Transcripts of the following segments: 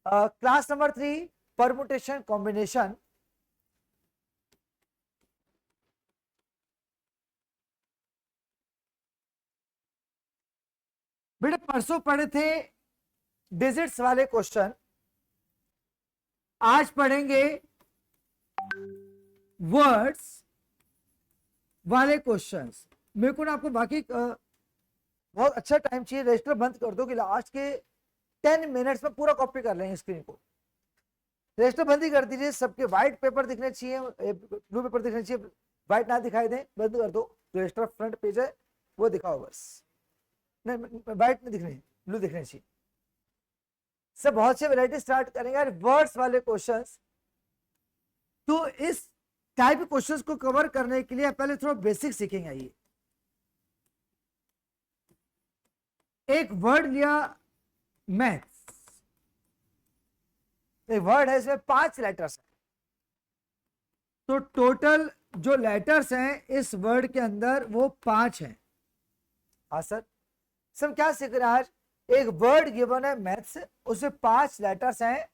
Class number 3 permutation combination. बेटे परसों पढ़े थे डिजिट्स वाले क्वेश्चन, आज पढ़ेंगे वर्ड्स वाले क्वेश्चंस। मेरे को ना आपको बाकी बहुत अच्छा टाइम चाहिए, रजिस्टर बंद कर दो कि लास्ट के 10 मिनट्स में पूरा कॉपी कर लेंगे स्क्रीन को। रजिस्टर बंद ही कर दीजिए, सबके व्हाइट पेपर दिखने चाहिए, ब्लू पेपर दिखने चाहिए, व्हाइट ना दिखाई दे बंद कर दो। रजिस्टर फ्रंट पेज है वो दिखाओ बस, नहीं व्हाइट नहीं दिखने, ब्लू दिखने चाहिए। सब बहुत से वैरायटी स्टार्ट करेंगे वर्ड्स वाले क्वेश्चंस। तो इस टाइप के क्वेश्चंस को कवर करने के लिए पहले थोड़ा बेसिक सीखेंगे। आइए, एक वर्ड लिया मैथ्स, एक वर्ड है इसमें 5 लेटर्स हैं, तो टोटल जो लेटर्स हैं इस वर्ड के अंदर वो 5 हैं। हाँ सर, सब क्या सीख रहे हैं आज? एक वर्ड गिवन है मैथ्स, उसमें 5 लेटर्स हैं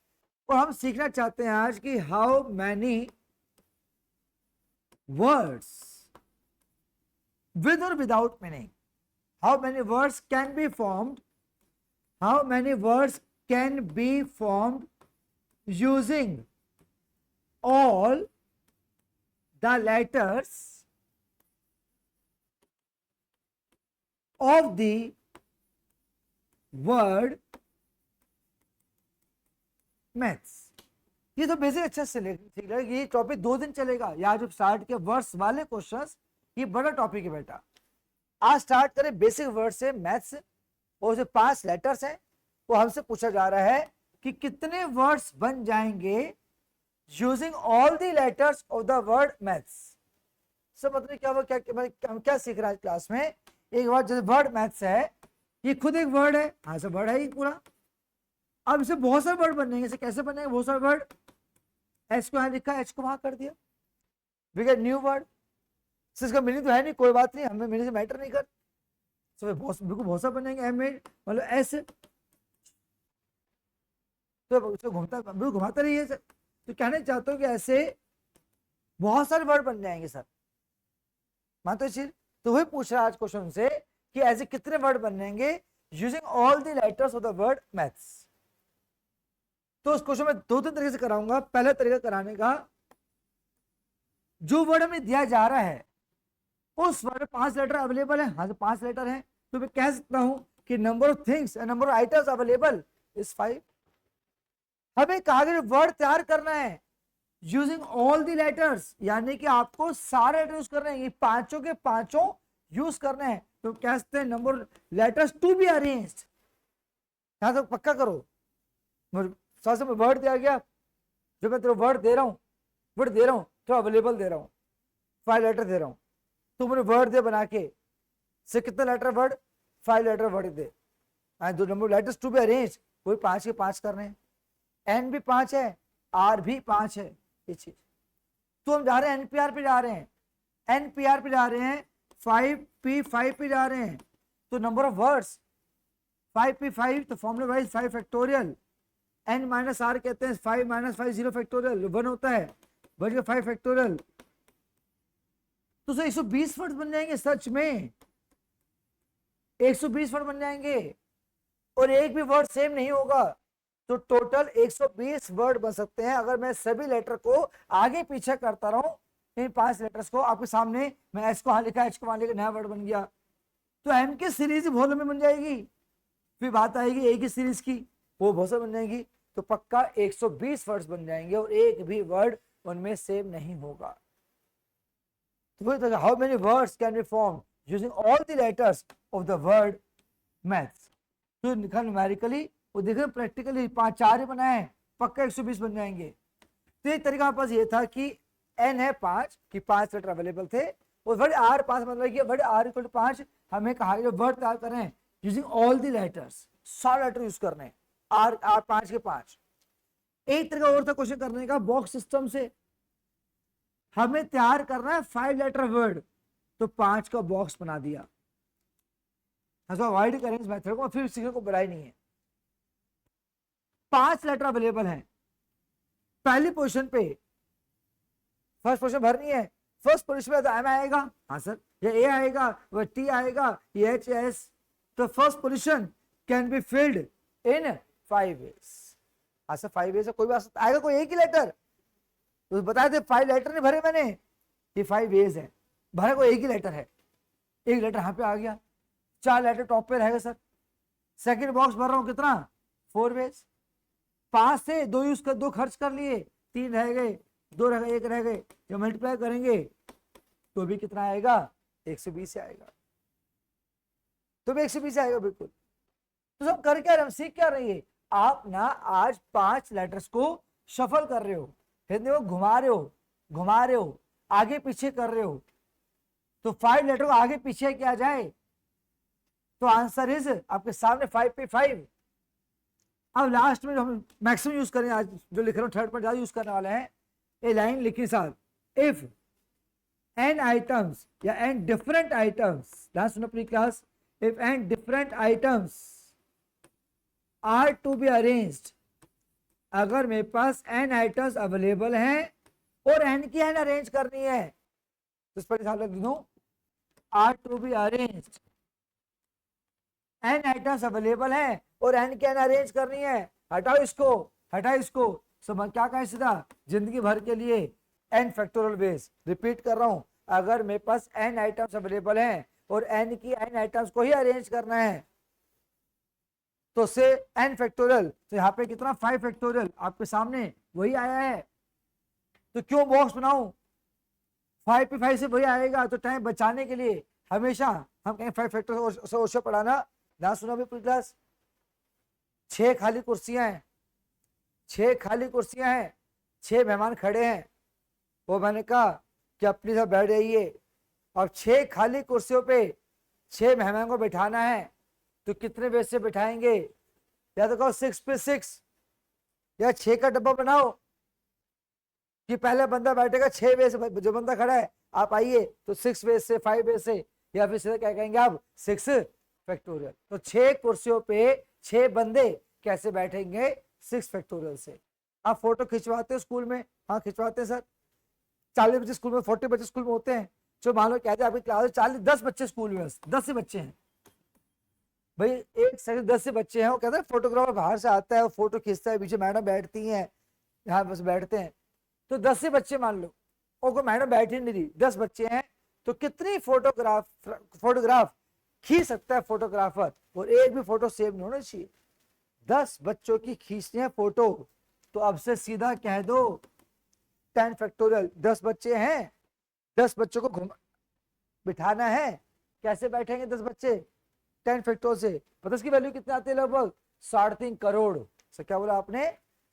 और हम सीखना चाहते हैं आज कि how many words with or without meaning, how many words can be formed, how many words can be formed using all the letters of the word maths। ये तो बेसिक अच्छा से सीख रहे, ये टॉपिक 2 दिन चलेगा। यहाँ जो स्टार्ट के वर्ड्स वाले क्वेश्चंस, ये बड़ा टॉपिक है बेटा। आज स्टार्ट करें बेसिक वर्ड से मैथ्स, और उसे 5 लेटर्स हैं। वो हमसे पूछा जा रहा है कि कितने वर्ड्स बन जाएंगे using all the letters of the word maths. सब मतलब क्या वो क्या क्या सीख रहा है क्लास में? एक वर्ड, जैसे वर्ड मैथ्स है, ये खुद एक वर्ड है, हाँ सब वर्ड है ही पूरा। अब इसे बहुत सारे वर्ड बनेंगे, इसे कैसे बनेंगे? बहुत सारे वर्ड, एच को यहां लिखा, एच को वहां कर दिया, वी गेट न्यू वर्ड। इसका मीनिंग तो है नहीं, कोई बात नहीं, हमें मीनिंग से मैटर नहीं कर। बिल्कुल बहुत सारे बनेंगे, एम एड मतलब एस, तो उसको घूमता बिल्कुल घुमाता रहिए सर। तो कहने चाहते हो कि ऐसे बहुत सारे वर्ड बन जाएंगे सर, मानते हो चीज? तो वही पूछ रहा है आज क्वेश्चन से कि ऐसे कितने वर्ड बन जाएंगे using all the letters of the word maths. तो उस क्वेश्चन में 2-3 तरीके से कराऊंगा। पहला तरीका कराने का, जो वर्ड हमें दिया जा रहा है उस वर्ड में 5 लेटर अवेलेबल है, हाँ तो 5 लेटर है, तो मैं कह सकता हूं कि number of things and number of items available is 5। हमें कहा गया वर्ड तैयार करना है यूजिंग ऑल दी लेटर्स, यानी कि आपको सारे लेटर यूज करने हैं, ये पांचों के पांचों यूज करने हैं। तो कह सकते हैं number letters to be arranged. यहां तक पक्का करो, सबसे वर्ड दिया गया, जो मैं तेरा वर्ड दे रहा हूं, वर्ड दे रहा हूं तो अवेलेबल दे रहा हूं, 5 लेटर दे रहा हूं, तो मुझे वर्ड दे बना के, से कितना लेटर वर्ड? 5 लेटर वर्ड दे, दो number letters to be arrange, कोई 5 के 5 करने हैं, एन भी 5 है, आर भी 5 है, ये चीज। तो हम जा रहे हैं एनपीआर पे जा रहे हैं, एनपीआर पे जा रहे हैं, 5p5 पे जा रहे हैं, तो नंबर ऑफ वर्ड्स 5p5, तो formula wise 5 factorial, n minus r कहते हैं 5 माइनस 5 0 फैक्टोरियल 1 होता है, बच गया 5 फैक्टोरियल। तो 120 वर्ड बन जाएंगे, सच में 120 वर्ड बन जाएंगे, और एक भी वर्ड सेम नहीं होगा, तो टोटल 120 वर्ड बन सकते हैं अगर मैं सभी लेटर को आगे पीछे करता रहूं। इन 5 लेटर्स को आपके सामने, मैं एच को वहां लिखा, एच को वहां लिखा, नया वर्ड बन गया, तो एम की सीरीज बहुत लंबी बन जाएगी। फिर बात आएगी ए की सीरीज की, वो बहुत सारी बन जाएगी, तो पक्का 120 वर्ड्स बन जाएंगे और एक भी वर्ड उनमें सेम नहीं होगा। तो how many words can be form using all the letters of the word maths. तो लिखा न्यूमेरिकली, वो देखो प्रैक्टिकली 5-4 ही बनाए, पक्का 120 बन जाएंगे। तो एक तरीका हमारे पास ये था कि एन है 5, कि 5 लेटर अवेलेबल थे, और वर्ड आर 5 मतलब कि वर्ड आर इक्वल टू 5, हमें कहा जो वर्ड तैयार करें यूजिंग ऑल द लेटर्स, सारे लेटर यूज करने हैं, आर 5 के 5। एक तरीका और था क्वेश्चन करने का, बॉक्स सिस्टम से हमें तैयार करना है 5 लेटर वर्ड, तो 5 का बॉक्स बना दिया। अवॉइड करें इस मेथड को, फिर सीखने को बुराई नहीं है। 5 लेटर अवेलेबल हैं। पहली पोजीशन पे फर्स्ट पोजीशन भरनी है, फर्स्ट पोजीशन में तो एम आएगा, हाँ सर, या ए आएगा, वह टी आएगा, ये एच एस। तो first position can be filled in 5 ways। हाँ सर 5 ways कोई बात आएगा, कोई एक ही लेटर तो बताए थे, 5 लेटर नहीं भरे मैंने, ये 5 ways है, भरे कोई एक ही लेटर है, एक लेटर यहाँ पे आ गया, 4 लेटर टॉप पे रहेगा सर। सेकंड बॉक्स भर रहा हूँ कितना, 4 ways, 5 से 2 यूज कर, 2 खर्च कर लिए, 3 रह गए, 2 रह गए, 1 रह गए, जब मल्टीप्लाई करेंगे तो भी कितना आएगा, 120 से आएगा, तो भी 120 से आएगा बिल्कुल। तो सब कर क्या रहे, हम सीख क्या रही है, आप ना आज 5 लेटर्स को शफल कर रहे हो, हिंदी में घुमा रहे हो, आगे पीछे कर रहे हो, तो 5 लेटर को आगे पीछे किया जाए तो आंसर इज आपके सामने 5 पे 5। अब लास्ट में हम मैक्सिमम यूज करें, आज जो लिख रहे हो थर्ड पर ज्यादा यूज करने वाले हैं, ये लाइन लिखी साथ, इफ n आइटम्स या n डिफरेंट आइटम्स, लास्ट सुनो अपनी class, if n different items are to be arranged, अगर मेरे पास n आइटम्स अवेलेबल हैं और n की n अरेंज करनी है, तो इस पर ध्यान रख दूं, are to be arranged, n items available हैं और n की n अरेंज करनी है, हटाओ इसको, सब क्या कहें सीधा, जिंदगी भर के लिए n फैक्टोरियल बेस। रिपीट कर रहा हूं, अगर मेरे पास n आइटम्स अवेलेबल हैं और n की n आइटम्स को ही अरेंज करना है तो से n फैक्टोरियल, तो यहाँ पे कितना 5 फैक्टोरियल आपके सामने वही आया है, तो क्यों बॉक्स बनाऊं, 5 पे 5 से वही आएगा, तो टाइम बचाने के लिए हमेशा हम कहें 5 फैक्टोरियल से ओशो पढ़ाना ना, सुना भी पूरी क्लास। 6 खाली कुर्सियां हैं, 6 मेहमान खड़े हैं, वो मैंने कहा कि अपनी सब बैठ जाइए, और 6 खाली कुर्सियों पे 6 मेहमान को बैठाना है, तो कितने बेस से बैठाएंगे, या तो कहो 6 पे 6, या 6 का डब्बा बनाओ कि पहले बंदा बैठेगा 6 बेस, जो बंदा खड़ा है आप आइए, तो 6 बेस से, 5 बेस से, या फिर सीधे क्या कहेंगे आप 6 फैक्टोरियल। तो 6 कुर्सियों पे 6 बंदे कैसे बैठेंगे, 6 फैक्टोरियल से। आप फोटो खिंचवाते हो स्कूल में, हाँ खिंचवाते हैं सर, 40 बच्चे स्कूल में, 40 बच्चे स्कूल में होते हैं, जो मान लो कहते हैं आपकी क्लास 10 बच्चे स्कूल में, 10 से बच्चे हैं भाई, एक सेकंड 10 से बच्चे हैं, वो कहते हैं फोटोग्राफर बाहर से आता है, वो फोटो खींचता है, पीछे मैडम बैठती हैं, यहाँ बस बैठते हैं, तो 10 से बच्चे मान लो, और मैडम बैठी नहीं रही, 10 बच्चे हैं, तो कितनी फोटोग्राफ खींच सकता है फोटोग्राफर, और एक भी फोटो सेव नहीं होना चाहिए। 10 बच्चों की खींचनी है फोटो, तो अब से सीधा कह दो 10 फैक्टोरियल, 10 बच्चे हैं, 10 बच्चों को बिठाना है, कैसे बैठेंगे 10 बच्चे, 10 फैक्टोरियल से। पता इसकी वैल्यू कितने आते हैं, लगभग 3.5 करोड़। सर क्या बोला आपने,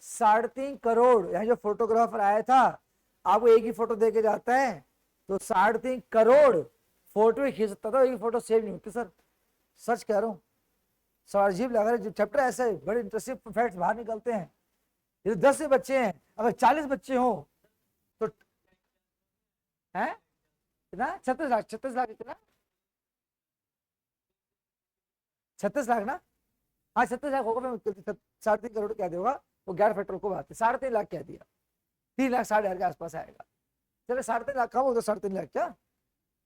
3.5 करोड़। यहाँ जो फोटोग्राफर आया था आपको एक ही फोटो दे के जाता है, तो 3.5 करोड़ फोटो ही खींच सकता था, एक फोटो सेव नहीं होती सर, सच कह रहा हूँ। सर अजीब लग रहा है, चैप्टर ऐसा है, बड़े इंटरेस्टिंग फैक्ट्स बाहर निकलते हैं। ये 10 से बच्चे हैं, अगर 40 बच्चे हो तो है कितना, 36 लाख, 36 लाख कितना, 36 लाख ना, हाँ 36 लाख होगा, मैं 3.5 करोड़ क्या देगा, वो 11 फैक्टर को बात है, 3.5 लाख कह दिया, 3 लाख 60,000 के आसपास आएगा। चलो 3.5 लाख का, वो तो 3.5 लाख क्या,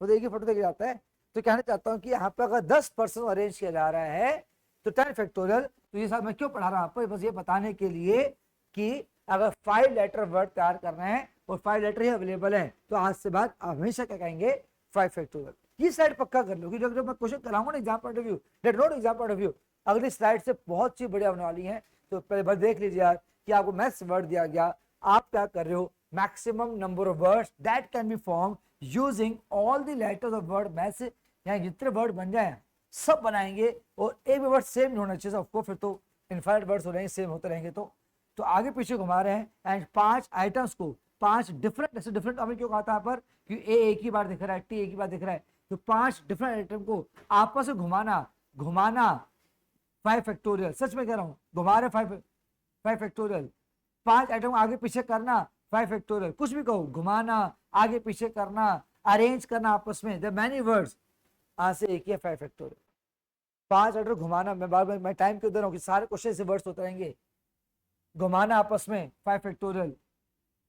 वो तो एक ही फोटो देके जाता है। तो कहना चाहता हूँ कि यहाँ पे अगर 10% अरेंज किया जा रहा है तो 10 फैक्टोरियल, तो ये सब मैं क्यों पढ़ा रहा हूँ आपको, बस ये बताने के लिए कि अगर 5 लेटर वर्ड तैयार करना है और 5 लेटर ही अवेलेबल है, तो आज से बाद आप हमेशा क्या कहेंगे 5 फैक्टोरियल। ये स्लाइड पक्का कर लो, कि जब मैं क्वेश्चन कराऊंगा ना exam point of view, let note exam point of view, अगली स्लाइड से बहुत चीज बढ़िया होने वाली है। तो पहले बस देख लीजिए यार कि आपको मैथ्स वर्ड दिया गया, आप क्या कर रहे हो, maximum number of words that can be form using all the letters of word. Maths यहाँ जितने वर्ड बन जाए सब बनाएंगे, और एक भी वर्ड सेम नहीं होना चाहिए सबको, फिर तो इनफाइनाइट वर्ड्स हो रहेंगे, सेम होते रहेंगे। तो आगे पीछे घुमा रहे हैं, एंड 5 आइटम्स को 5 डिफरेंट, ऐसे डिफरेंट हमें क्यों कहा था यहाँ पर कि ए एक ही बार दिख रहा है, टी एक ही बार दिख रहा है, तो 5 डिफरेंट आइटम को आपस में घुमाना 5 फैक्टोरियल। सच में कह रहा हूँ, घुमा रहे 5 फैक्टोरियल, 5 आइटम आगे पीछे करना 5 फैक्टोरियल, कुछ भी कहो, घुमाना, आगे पीछे करना, अरेंज करना आपस में, द मैनी वर्ड्स, आज से एक ही है 5 फैक्टोरियल। 5 आइटम घुमाना, मैं बार बार मैं टाइम क्यों दे रहा हूँ कि सारे क्वेश्चन से वर्ड्स होते रहेंगे, घुमाना आपस में 5 फैक्टोरियल,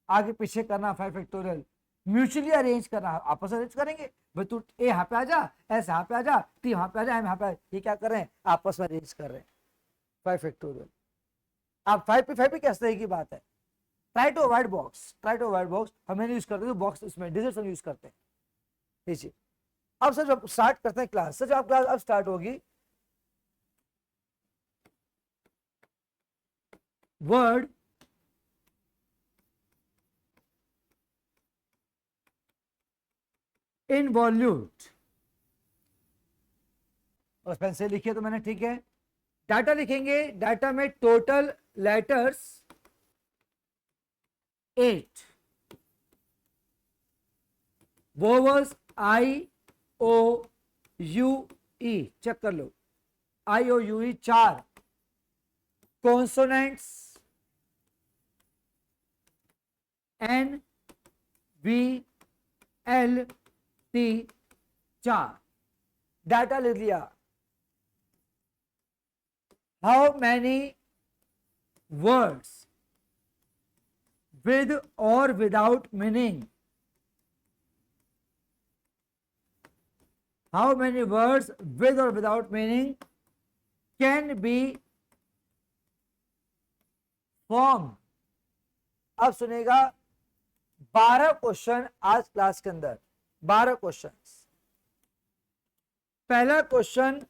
आगे पीछे करना 5 फैक्टोरियल, म्यूचुअली अरेंज करना, आपस में अरेंज करेंगे भाई, तू ए यहाँ पे आ जा, एस यहाँ पे आ जा, टी यहाँ पे आ जा, एम यहाँ पे आ जा, ये क्या कर रहे हैं, आपस में अरेंज कर रहे हैं 5 फैक्टोरियल। आप 5 पे कैसे है की बात है। Try to avoid box, try to avoid box, हमें नहीं यूज करते तो बॉक्स इसमें डिजिट्स हम यूज करते हैं। ठीक, अब सर जब स्टार्ट करते हैं क्लास, सर जब क्लास अब स्टार्ट होगी, वर्ड इनवॉल्यूट, और पेन से लिखिए तो मैंने, ठीक है। डाटा लिखेंगे, डाटा में total letters 8, vowels I O U E, check कर लो, I O U E 4, consonants N V L T 4, data लिख लिया। हाउ मैनी वर्ड्स विद और without meaning, how many words with or without meaning can be formed। अब सुनेगा 12 question आज class के अंदर, 12 क्वेश्चंस। पहला question,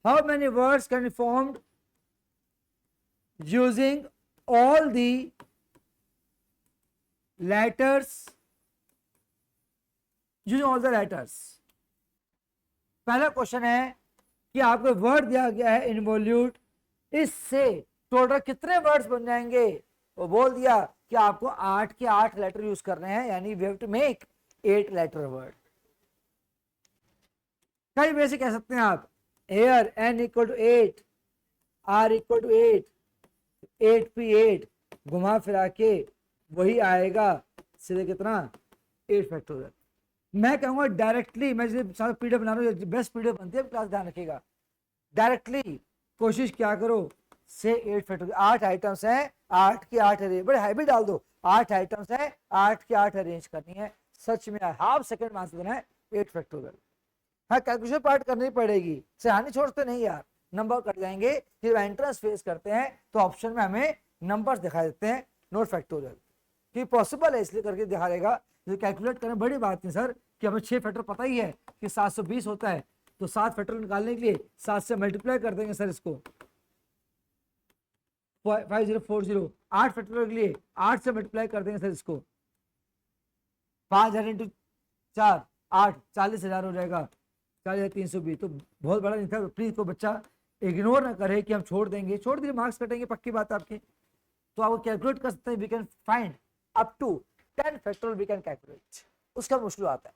how many words can be formed using all the letters, using all the letters. पहला question है कि आपको वर्ड दिया गया है इनवॉल्यूट, इससे टोटल कितने वर्ड्स बन जाएंगे। वो बोल दिया कि आपको 8 के 8 लेटर यूज करने हैं, यानी we have to make 8 letter word. कई वैसे कह सकते हैं आप, एयर n equal to 8, r equal to 8, 8p8, घुमा फिरा के वही आएगा सीधे कितना 8 फैक्टोरियल। मैं कहूंगा डायरेक्टली, मैं सारा पीडीएफ बना रहा हूँ, बेस्ट पीडीएफ बनती है क्लास, ध्यान रखिएगा। डायरेक्टली कोशिश क्या करो, से 8 फैक्टोरियल, 8 आइटम्स हैं, 8 की 8 अरेंज, बड़े हैवी डाल दो, 8 आइटम्स हैं, 8 की 8 अरेंज करनी है। सच में हाफ सेकंड में आंसर देना है 8 फैक्टोरियल। हाँ, कैलकुलेशन पार्ट करनी पड़ेगी, सहानी छोड़ते नहीं यार, नंबर कट जाएंगे। जब एंट्रेंस फेस करते हैं तो ऑप्शन में हमें नंबर्स दिखा देते हैं, नोट फैक्टोरियल कि पॉसिबल है इसलिए करके दिखा देगा। कैलकुलेट करना बड़ी बात नहीं सर, कि हमें 6 फैक्टर पता ही है कि 720 होता है, तो 7 फैक्टर निकालने के लिए 7 से मल्टीप्लाई कर देंगे सर इसको, 5040, 8 फैक्टर के लिए 8 से मल्टीप्लाई कर देंगे सर इसको, 5000 इंटू 4 8, 40,000 हो जाएगा, 40,320। तो बहुत बड़ा नहीं था, प्लीज को बच्चा इग्नोर ना करे कि हम छोड़ देंगे, छोड़ दिए मार्क्स कटेंगे, पक्की बात आपकी। तो आप कैलकुलेट कर सकते हैं, we can find up to 10 factorial, we can calculate, उसका मुश्किल आता है।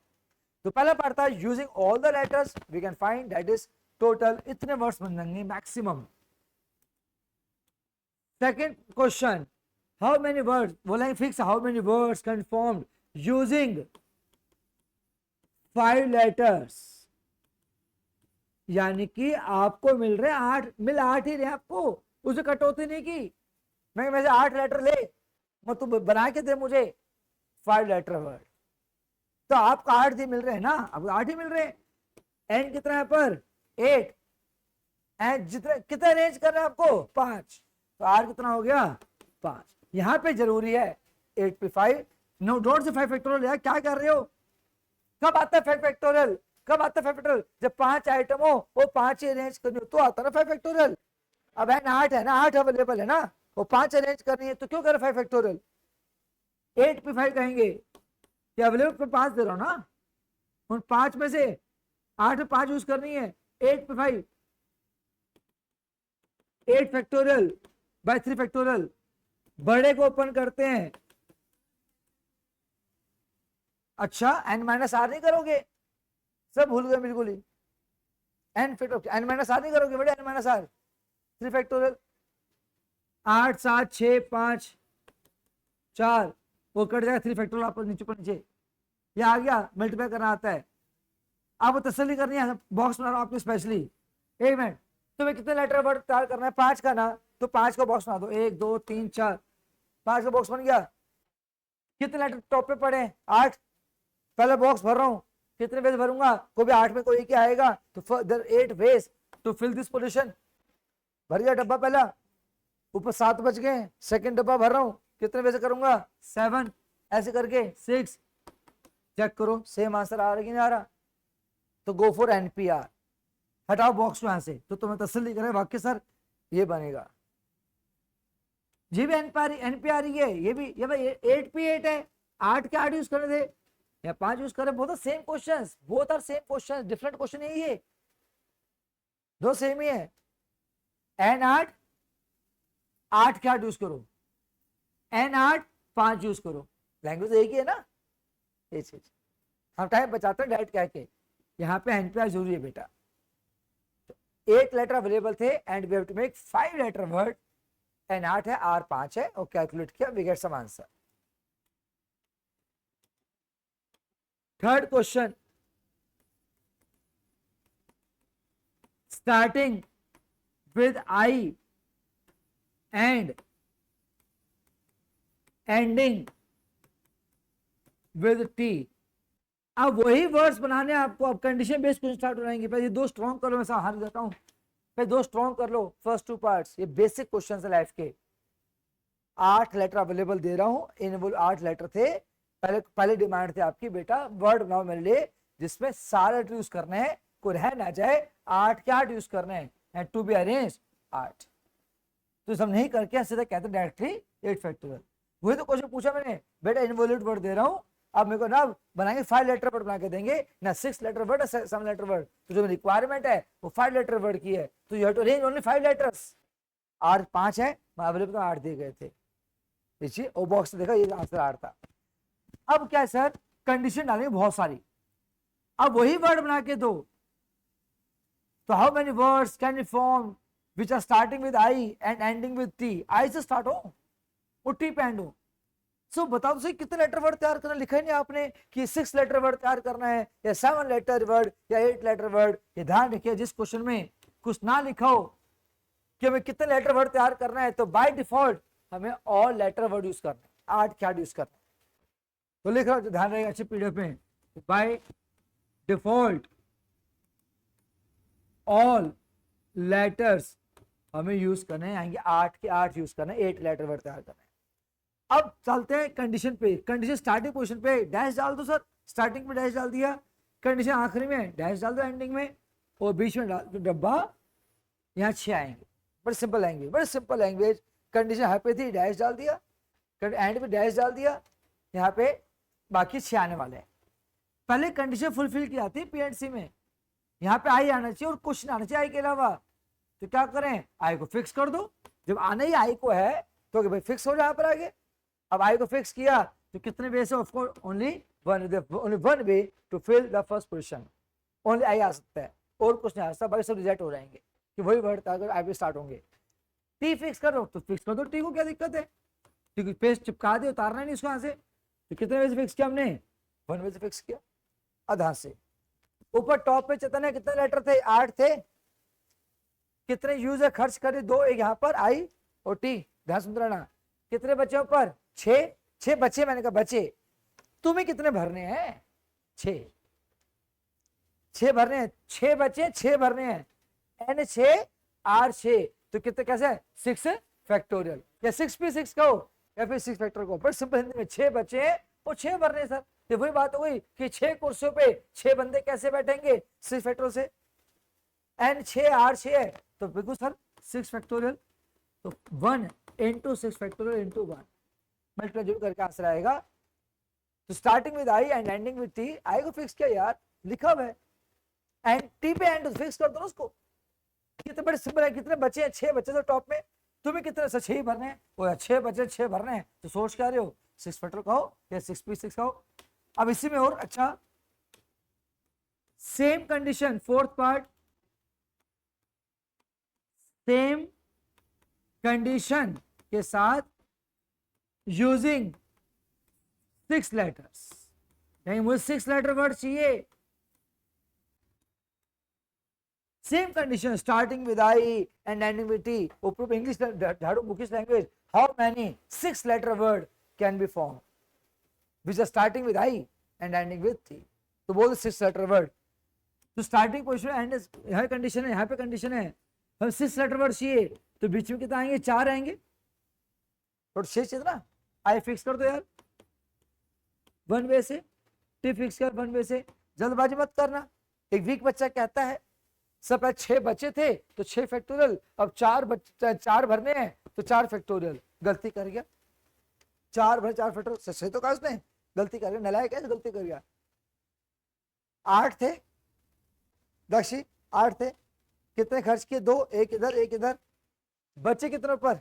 तो पहला पार्ट था using all the letters, we can find that is total इतने वर्ड्स बन जाएंगे maximum. Second question, how many words, बोलेंगे fix how many words can form using 5 letters, यानी कि आपको मिल रहे 8, मिल 8 ही रहे आपको, उसे कटौती नहीं की। मैं से 8 लेटर ले, मैं तू बना के दे मुझे 5 लेटर वर्ड, तो आपको 8 ही मिल रहे हैं ना, आपको 8 ही मिल रहे हैं। एन कितना है पर 8, एन जितने कितने रेंज कर रहे हैं आपको 5, तो आर कितना हो गया 5। यहाँ पे जरूरी है 8 पे 5, नो डोंट से 5 फैक्टोरियल यार, क्या कर रहे हो। कब आता है 5 फैक्टोरियल, कब आता है 5 फैक्टोरियल, जब 5 आइटम हो, वो 5 ही अरेंज करनी हो तो आता है ना 5 फैक्टोरियल। अब एन 8 है ना, 8 अवेलेबल है ना, वो 5 अरेंज करनी है तो क्यों कर 5 फैक्टोरियल। 8 पे 5 कहेंगे कि अवेलेबल पे 5 दे रहा हूं ना, उन 5 में से 8 में 5 यूज करनी है, 8 पे 5, 8 फैक्टोरियल बाय 3 फैक्टोरियल। बड़े को ओपन करते हैं, अच्छा n माइनस आर नहीं करोगे, सब भूल गए बिल्कुल ही, n factorial n minus r नहीं करोगे बड़े, n माइनस आर 3 फैक्टोरियल, 8 7 6 5 4, वो कट जाएगा 3 फैक्टोरियल आपको नीचे पर नीचे, ये आ गया, मल्टीप्लाई करना आता है। आपको तसल्ली करनी है, बॉक्स बना रहा हूं आपको स्पेशली। एक मिनट, तुम्हें कितने लेटर वर्ड तैयार करना है 5 का ना, तो 5 का बॉक्स बना दो, 1 2 3 4, 5 का बॉक्स बन गया। कितने लेटर टॉप पे पड़े? 8। पहले बॉक्स भर रहा हूं, कितने वेज भरूंगा? कोई भी 8 में कोई क्या आएगा, तो there 8 ways to fill this position. भर गया डब्बा पहला, ऊपर 7 बच गए, सेकंड डब्बा भर रहा हूं, कितने वेज करूंगा? 7, ऐसे करके 6। चेक करो सेम आंसर आ रहा है कि नहीं आ रहा? तो गो फॉर एनपीआर। हटाओ बॉक्स यहां से, तो तुम्हें तसल्ली करे वाक्य सर ये बनेगा। ये भी एनपीआर ही है, ये भी, ये भाई 8P8 है, 8 के 8 यूज करने थे या 5 यूज करें, both same questions, both are same questions, different question यही है, दो सेम ही है। एन 8, 8 के 8 यूज करो, एन 8 5 यूज करो, लैंग्वेज एक ही है ना। ये चीज हम टाइम बचाते हैं डायरेक्ट कह के, यहाँ पे एनपीआर जरूरी है बेटा। 8 लेटर अवेलेबल थे and we have to make 5 letter word, n 8 है, आर 5 है, और कैलकुलेट किया, we get some answer. Third question, starting with I and ending with T. अब वही वर्ड्स बनाने आपको, अब कंडीशन बेस्ड क्वेश्चन स्टार्ट हो जाएंगे। पहले 2 स्ट्रॉन्ग कर लो, मैं हार जाता हूं, पहले 2 स्ट्रॉन्ग कर लो, फर्स्ट 2 पार्ट्स, ये बेसिक क्वेश्चन है लाइफ के। 8 लेटर अवेलेबल दे रहा हूं, इन वो 8 लेटर थे, पहले डिमांड थे आपकी बेटा वर्ड बनाओ मेरे लिए जिसमें सारे लेटर यूज करने हैं, कोई रह ना जाए, 8 के 8 यूज करने हैं, एंड टू बी अरेंज 8। तो सब नहीं करके सीधा कहते डायरेक्टली 8 फैक्टोरियल। वही तो क्वेश्चन पूछा मैंने बेटा, इनवॉल्यूट वर्ड दे रहा हूं, अब मेरे को ना बनाएंगे 5 लेटर वर्ड बना के देंगे ना, 6 लेटर वर्ड, 7 लेटर वर्ड। तो जो रिक्वायरमेंट है वो 5 लेटर वर्ड की है, तो you have to arrange only 5 letters. 8 5 है, मैं अवेलेबल 8 दिए गए थे, देखिए ओ बॉक्स देखा, ये आंसर 8 था। अब क्या है सर, कंडीशन डालेंगे बहुत सारी, अब वही वर्ड बना के दो। तो how many words can you form which are starting with I and ending with T? I से स्टार्ट हो और टी पे एंड हो। सो बताओ सही कितने लेटर वर्ड तैयार करना, लिखा ही नहीं आपने कि 6 लेटर वर्ड तैयार करना है या 7 लेटर वर्ड या 8 लेटर वर्ड। ये ध्यान रखिए, जिस क्वेश्चन में कुछ ना लिखा हो कि हमें कितने लेटर वर्ड तैयार करना है, तो बाय डिफॉल्ट हमें ऑल लेटर वर्ड यूज करना है, 8 के 8 यूज करना है। तो लिख रहा हो, ध्यान रहेगा अच्छे पीडीएफ में, बाय डिफॉल्ट ऑल लेटर्स हमें यूज करने हैं, आएंगे 8 के 8 यूज करना है, 8 लेटर वर्ड तैयार करना है। अब चलते हैं कंडीशन पे। कंडीशन स्टार्टिंग पोजीशन पे डैश डाल दो सर, स्टार्टिंग में डैश डाल दिया, कंडीशन आखिरी में डैश डाल दो एंडिंग में, और बीच में डाल दो डब्बा, यहाँ 6 आएंगे। बड़ी सिंपल लैंग्वेज, बड़ी सिंपल लैंग्वेज। कंडीशन यहाँ पे थी, डैश डाल दिया, एंड पे डैश डाल दिया, यहाँ पे बाकी 6 आने वाले हैं। पहले कंडीशन फुलफिल की जाती है पीएनसी में, यहाँ पे आई आना चाहिए और क्वेश्चन आना चाहिए आई के अलावा। तो क्या करें, आई को फिक्स कर दो, जब आना ही आई को है तो भाई फिक्स हो जाए यहाँ पर आगे। अब आई को फिक्स किया तो कितने वे से, of course only one way to fill the first position, only I आ सकता है और कुछ नहीं आ सकता, बाकी सब रिजेक्ट हो जाएंगे कि वही वर्ड अगर आई पे स्टार्ट होंगे। टी फिक्स करो तो फिक्स कर दो, टी को क्या दिक्कत है, क्योंकि पेस्ट चिपका दे, उतारना नहीं उसको यहाँ से। तो कितने वे से फिक्स किया हमने, 1 वे से फिक्स किया, आधा से। ऊपर टॉप पे चेतन है, कितने लेटर थे, 8 थे, कितने यूजर खर्च करे, 2, एक यहाँ पर आई और टी, ध्यान सुन रहना। कितने बचे ऊपर, 6 बचे, मैंने कहा बचे, तुम्हें कितने भरने हैं, 6 भरने हैं, 6 बचे, 6 भरने हैं, एन 6 आर 6, तो कितने कैसे, 6 फैक्टोरियल, या 6p6 कहो या फिर 6 फैक्टोरियल को, बट सिंपल हिंदी में 6 बचे हैं और 6 भरने हैं सर। तो वही बात हो गई कि 6 कुर्सियों पे 6 बंदे कैसे बैठेंगे, 6 फैक्टोरियल से, एन 6 आर 6 है, तो बिल्कुल सर 6 फैक्टोरियल, तो 1 into 6 फैक्टोरियल into 1 मल्टीप्लाई जो करके आंसर आएगा। तो starting with I and ending with T, I को फिक्स किया यार, लिखा हुआ है, एंड टी पे एंड फिक्स कर दो ना उसको। कितने बड़े सिंपल है, कितने बचे हैं, 6 बचे तो टॉप में, तुम्हें कितने 6 ही भरने हैं, वो 6 बचे 6 भरने हैं, तो सोच क्या रहे हो, 6 फैक्टोरियल कहो या 6p6 कहो। अब इसी में और अच्छा, same condition fourth part, same condition के साथ यूजिंग 6 लेटर्स, यानी मुझे 6 लेटर वर्ड चाहिए, Same condition starting with I and ending with T. ऊपर English झाड़ू bookish language. How many 6 letter word can be formed which are starting with I and ending with T? तो बोल 6 letter word. तो starting position and यहाँ condition है, यहाँ पे condition है, हम 6 लेटर वर्ड चाहिए, तो बीच में कितना आएंगे? 4 आएंगे, और 6 चाहिए ना। आई फिक्स कर दो यार 1 वे से, टी फिक्स कर 1 वे से, जल्दबाजी मत करना। एक वीक बच्चा कहता है सब 6 बच्चे थे तो 6 फैक्टोरियल, अब 4 भरने हैं तो 4 फैक्टोरियल, गलती कर गया, 4 भर 4 फैक्टोरियल, सही तो कहा उसने, गलती कर गया, नलायक कैसे गलती कर गया। 8 थे दक्षी, 8 थे, कितने खर्च किए? 2, एक इधर एक इधर, बच्चे कितने पर?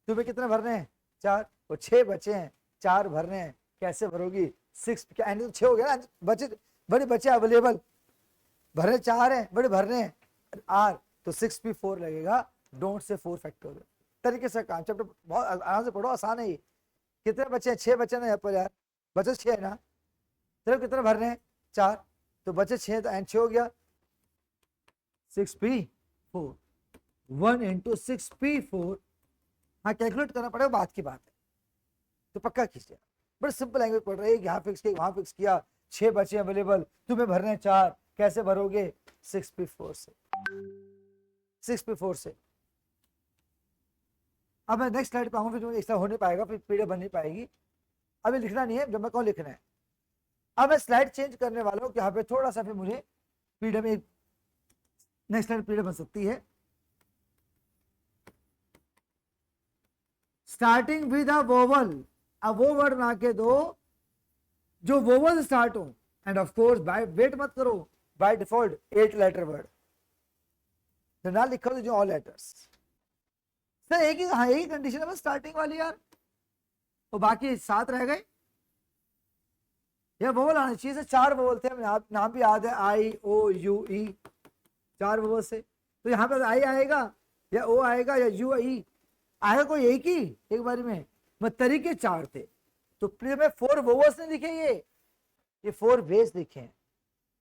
तुम्हें कितने भरने हैं? 4, और 6 बचे हैं, 4 भरने हैं, कैसे भरोगी? 6 तो 6 हो गया ना, बच्चे बड़े बच्चे अवेलेबल, भरने 4 हैं, बड़े भरने हैं आर, तो 6 भी 4 लगेगा, डोंट से 4 फैक्टोरियल तरीके से काम। चैप्टर बहुत आराम से पढ़ो, आसान है ये। कितने बच्चे हैं? 6 बच्चे ना यहाँ पर यार, बच्चे 6 है ना, चलो कितने भरने हैं? 4, तो बच्चे 6 तो एंड 6 हो गया, 6p4, 1 into 6p4, हाँ कैलकुलेट करना पड़ेगा, बात की बात है, तो पक्का खींच। बड़े सिंपल लैंग्वेज पढ़ रहे हैं, यहाँ फिक्स किया वहां फिक्स किया, 6 बचे अवेलेबल, तुम्हें भरने 4, कैसे भरोगे? 6p4 से, 6p4 से। अब मैं नेक्स्ट स्लाइड पे आऊंगा, फिर एक्स्ट्रा हो नहीं पाएगा, फिर पीडीएफ बन नहीं पाएगी, अभी लिखना नहीं है, जब मैं कहूँ लिखना है। अब मैं स्लाइड चेंज करने वाला हूँ, यहाँ पे थोड़ा सा फिर मुझे पीडीएफ में नेक्स्ट स्लाइड पीडीएफ बन सकती है। स्टार्टिंग विद अ वोवल, अब वो वर्ड ना के दो जो वोवल स्टार्ट हो, and of course by weight मत करो, बाय डिफॉल्ट 8 लेटर वर्ड, तो ना लिखो जो ऑल लेटर्स। सर एक ही, हाँ एक ही कंडीशन है बस स्टार्टिंग वाली यार, तो बाकी 7 रह गए। यह वोवल आना चाहिए, 4 वोवल थे, नाम भी याद है, आई ओ यू ई, 4 वोवल से, तो यहाँ पे आई आएगा या ओ आएगा या यू ई आएगा, कोई एक ही एक बार में, तरीके 4 थे, तो प्लीज में 4 वोवल्स नहीं लिखे, ये 4 वेज लिखे हैं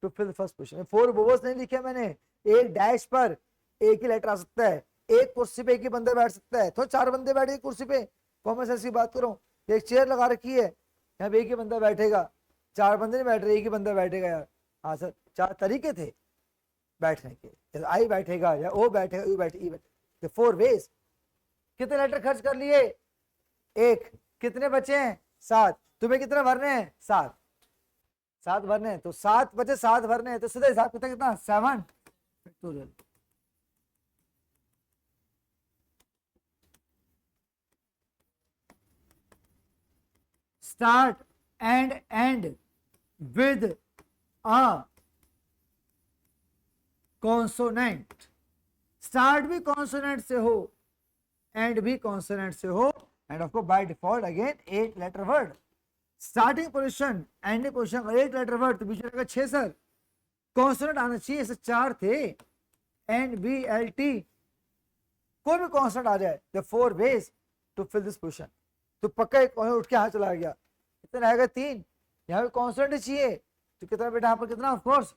to fill the first position. 4 vowels नहीं लिखे मैंने, एक डैश पर एक ही लेटर आ सकता है, एक कुर्सी पे एक ही बंदा बैठ सकता है, तो 4 बंदे बैठे कुर्सी पे, कॉमन सेंस की बात करो, एक चेयर लगा रखी है, यहाँ पे एक ही बंदा बैठेगा, 4 बंदे नहीं बैठ रहे, एक ही बंदा बैठेगा यार। हाँ सर, 4 तरीके थे बैठने के, आई बैठेगा या ओ बैठेगा, यू बैठे, 4 वेज। कितने लेटर खर्च कर लिए? 1, कितने बचे हैं? 7, तुम्हें कितने भरने हैं? 7 भरने हैं, तो 7 बचे 7 भरने हैं, तो सीधा हिसाब कितना 7 factorial. Start and end with a consonant, start भी कॉन्सोनेंट से हो, एंड भी कॉन्सोनेंट से हो, and of course by default again 8 letter word. Starting position, ending position, 8 letter word, तो बीच में 6 सर, कॉन्सोनेंट आना चाहिए, ऐसे 4 थे, एन बी एल टी, कोई भी कॉन्सोनेंट आ जाए, the 4 ways to fill this position, तो पक्का एक उठ के यहाँ चला गया, कितना रहेगा? 3, यहाँ पे कॉन्सोनेंट ही चाहिए, तो कितना बेटा यहाँ पर कितना? ऑफ कोर्स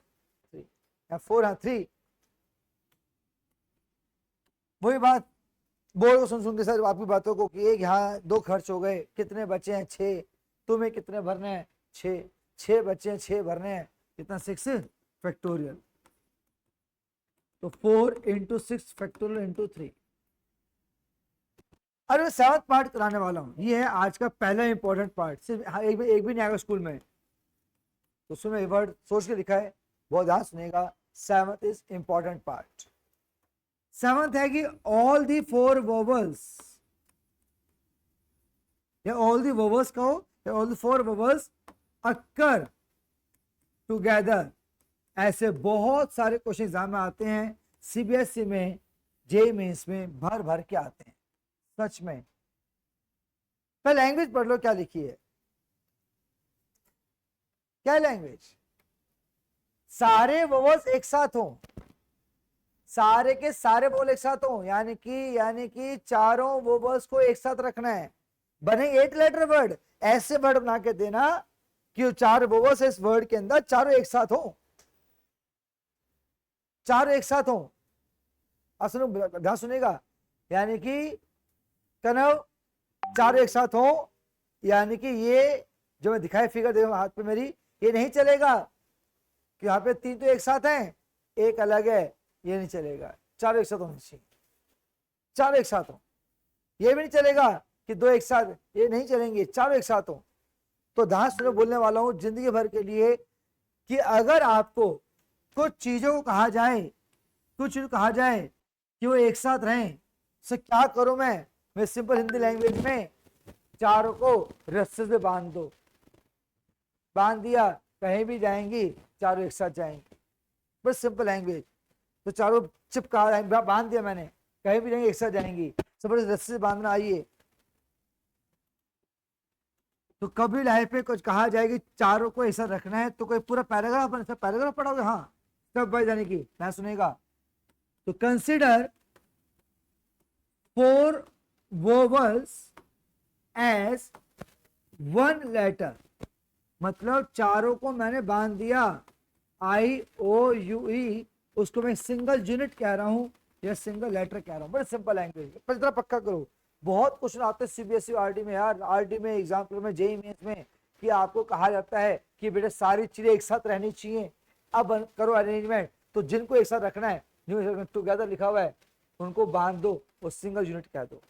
3, यहाँ 4, यहाँ 3। वही बात बोल सुन के सर आपकी बातों को कि एक यहाँ 2 खर्च हो गए, कितने बचे हैं? 6, तुम्हें कितने भरने हैं? 6 बचे हैं, 6 भरने हैं, कितना? 6 फैक्टोरियल, तो 4 into 6 फैक्टोरियल into 3। अरे मैं 7th पार्ट कराने वाला हूँ, ये है आज का पहला इंपॉर्टेंट पार्ट, सिर्फ एक भी नहीं आएगा स्कूल में, तो उसमें वर्ड सोच के लिखा है, बहुत ध्यान सुनेगा। 7th is important part. 7th है कि ऑल दी 4 वोवल्स, या ऑल दी वोवल्स कहो, या all the 4 vowels occur together. ऐसे बहुत सारे क्वेश्चन एग्जाम में आते हैं, सीबीएसई में, जेईई मेंस में भर भर के आते हैं, सच में। पहले लैंग्वेज पढ़ लो, क्या लिखी है, क्या लैंग्वेज? सारे वोवल्स एक साथ हो, सारे के सारे वोवल एक साथ हो, यानी कि चारों वोवल्स को एक साथ रखना है, बने 8 लेटर वर्ड। ऐसे वर्ड बना के देना कि 4 वोवल्स इस वर्ड के अंदर चारों एक साथ हो। चार एक साथ हो, सुनो ध्यान सुनेगा, यानी कि कनव चार एक साथ हो, यानी कि ये जो मैं दिखाई फिगर देखो हाथ पे मेरी, ये नहीं चलेगा कि यहाँ पे तीन तो एक साथ हैं, एक अलग है, ये नहीं चलेगा, चारों एक साथ होने चाहिए, चारों एक साथ हो। ये भी नहीं चलेगा कि दो एक साथ, ये नहीं चलेंगे, चारों एक साथ हो। तो ध्यान सुनो बोलने वाला हूं जिंदगी भर के लिए कि अगर आपको कुछ चीजों को कहा जाए, कुछ चीज कहा जाए कि वो एक साथ रहें, तो क्या करूं मैं सिंपल हिंदी लैंग्वेज में चारों को रस्से से बांध दो, बांध दिया, कहीं भी जाएंगी चारों एक साथ जाएंगी, बस सिंपल लैंग्वेज। तो चारों चिपका बांध दिया मैंने, कहीं भी जाएंगे एक साथ जाएंगी, सब रस्से से बांधना। आइए, तो कभी लाइफ में कुछ कहा जाएगी चारों को ऐसा रखना है, तो कोई पूरा पैराग्राफ बना, पैराग्राफ पढ़ोगे, हाँ तब बाय जाने की मैं सुनेगा। तो कंसिडर 4 वोवल्स एज 1 लेटर, मतलब चारों को मैंने बांध दिया, IOUE, उसको मैं सिंगल यूनिट कह रहा हूं या सिंगल लेटर कह रहा हूं, बड़े सिंपल लैंग्वेज, पर इतना पक्का करो। बहुत क्वेश्चन आते हैं CBSE RD में यार, RD में एग्जाम में, JEE मेंस में, कि आपको कहा जाता है कि बेटे सारी चीजें एक साथ रहनी चाहिए, अब करो अरेंजमेंट, तो जिनको एक साथ रखना है, जो टुगेदर लिखा हुआ है, उनको बांध दो, वो सिंगल यूनिट कह दो,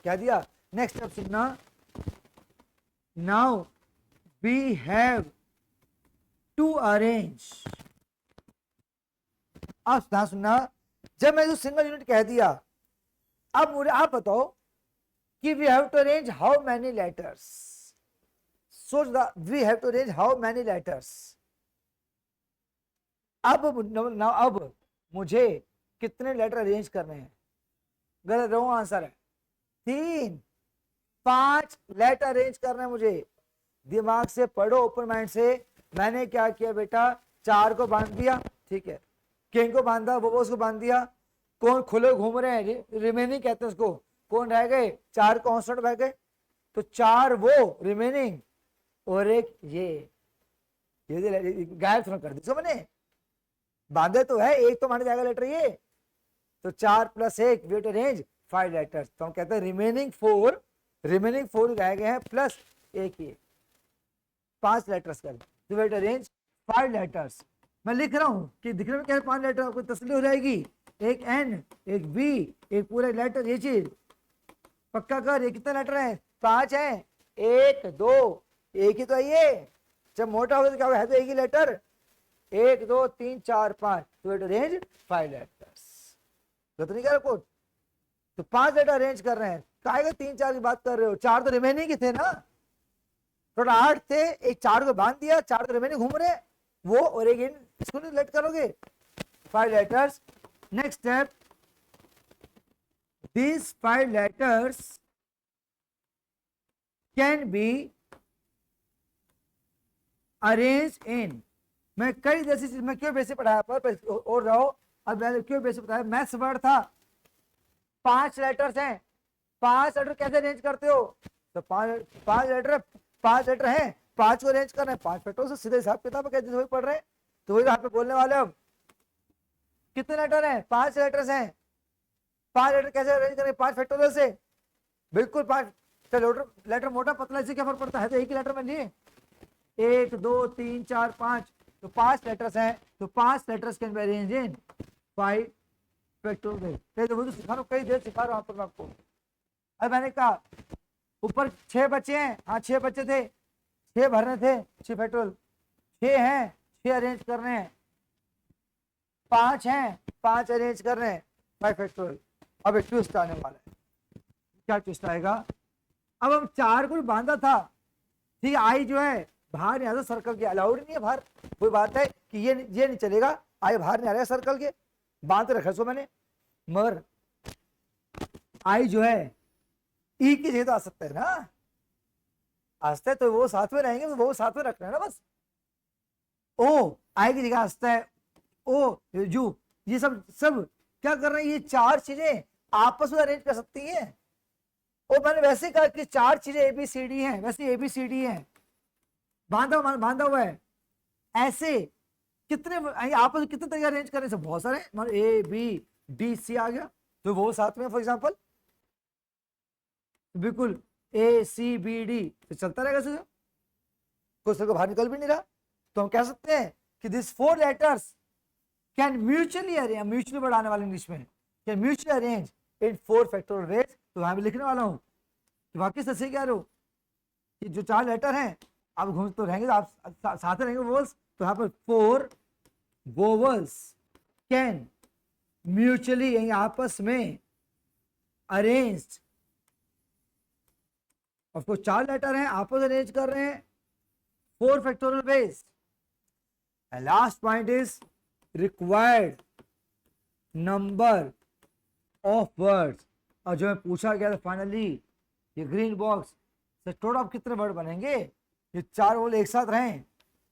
कह दिया। नेक्स्ट स्टेप सुनना, now we have to arrange, अब ध्यान सुनना, जब मैं जो सिंगल यूनिट कह दिया, अब मुझे आप बताओ कि we have to arrange how many letters, सोच the, we have to arrange how many letters. अब मुझे कितने लेटर अरेंज करने हैं, गलत रहो, आंसर है 3, 5 लेटर अरेंज करना है मुझे। दिमाग से पढ़ो, ओपन माइंड से। मैंने क्या किया बेटा, 4 को बांध दिया, ठीक है, किंग को बांधा, वो उसको बांध दिया, कौन खुले घूम रहे हैं, रिमेनिंग कहते हैं उसको, कौन रह गए, 4 कांस्टेंट रह गए, तो 4 वो रिमेनिंग, और एक ये गायब थोड़ा कर दी, समझ मैंने बांधे तो है, एक तो माना जाएगा लेटर ये, तो 4 + 1 वी अरेंज 5 लेटर्स, तो हम कहते हैं रिमेनिंग 4 रह गए हैं प्लस एक ये 5 लेटर्स कर, तो वी अरेंज 5 लेटर्स। मैं लिख रहा हूं कि दिखने में क्या है, 5 लेटर, कोई तसल्ली हो जाएगी, एक N, एक B, एक पूरा लेटर, ये चीज पक्का कर। ये कितने लेटर हैं, 5 हैं, 1 2, एक ही तो है ये, जब मोटा हो तो क्या है, तो एक ही लेटर, 1 2 3 4 5, तो अरेंज 5 लेटर्स, तो नहीं कह रहा, तो 5 लेटर अरेंज कर रहे हैं, काहे 3 4 की बात कर रहे हो, 4 तो रिमेनिंग ही थे ना, टोटल 8 थे, एक 4 को बांध दिया, 4 तो रिमेनिंग घूम रहे, वो और एक इसको नहीं लेट करोगे, 5 letters. Next step, these 5 letters can be arranged in, मैं कई जैसी चीज, मैं क्यों बेसिक पढ़ाया पर और रहो, अब मैंने क्यों बेसिक बताया, मैथ्स वर्ड था, 5 लेटर्स हैं, 5 लेटर कैसे अरेंज करते हो, तो 5 लेटर हैं, 5 को अरेंज करना है 5 फैक्टोरियल से, सीधे हिसाब किताब कैसे वही पढ़ रहे हैं, तो वही यहाँ पे बोलने वाले। अब कितने लेटर हैं, 5 लेटर्स हैं, 5 लेटर कैसे अरेंज करें, 5 फैक्टोरियल से, बिल्कुल 5 लेटर मोटा पतला, इससे क्या फर्क पड़ता है, तो एक ही लेटर में लिए, 1 2 3 4 5, तो 5 लेटर्स हैं, तो 5 letters can be arrange in 5 factorial. तो वो तो सिखा रहा हूँ, कई देर सिखा रहा हूँ आपको। अब मैंने कहा ऊपर 6 बच्चे हैं, हाँ 6 बच्चे थे, 6 भरने थे, 6 फैक्टोरियल, 6 हैं, 6 अरेंज करने हैं, 5 हैं, 5 अरेंज कर रहे हैं 5 फैक्टोरियल। अब एक ट्विस्ट आने वाला है, क्या ट्विस्ट आएगा, अब हम 4 को बांधा था, ठीक है, आई जो है बाहर नहीं आता सर्कल के, अलाउड नहीं है बाहर, कोई बात है कि ये नहीं चलेगा, आई बाहर नहीं आ रहा सर्कल के, बांध रखा सो मैंने, मगर आई जो है ई की जगह तो आ सकता है ना, आ सकता है, तो वो साथ में रहेंगे, तो वो साथ में रखना है ना बस, ओ आई की जगह आ सकता है, ओ यू, ये सब क्या कर रहे हैं, ये 4 चीजें आपस में अरेंज कर सकती हैं, और मैंने वैसे कहा कि 4 चीजें ABCD हैं, वैसे ABCD हैं, बांधा हुआ है, ऐसे कितने आपस में कितने तरीके अरेंज करने से बहुत सारे, मतलब ए बी डी सी आ गया तो वो साथ में फॉर एग्जांपल बिल्कुल ए सी बी डी तो चलता रहेगा सर, कोई सर को बाहर निकल भी नहीं रहा। तो हम कह सकते हैं कि this 4 letters can mutually arrange, mutually word आने वाले इंग्लिश में, can mutually arrange in 4 factorial veg. तो वहां भी लिखने वाला हूं कि वाकई सच कह रहे हो कि जो 4 लेटर हैं आप घूम तो रहेंगे, तो आप साथ में रहेंगे वोवल्स, तो यहाँ पर 4 वोवल्स कैन म्यूचुअली यानी आपस में अरेंज्ड, ऑफ कोर्स 4 लेटर हैं आपस में अरेंज कर रहे हैं 4 factorial veg. And last point is required number of words. और जो मैं पूछा गया था फाइनली ये ग्रीन बॉक्स से टोटल आप कितने वर्ड बनेंगे, ये 4 बोल एक साथ रहें।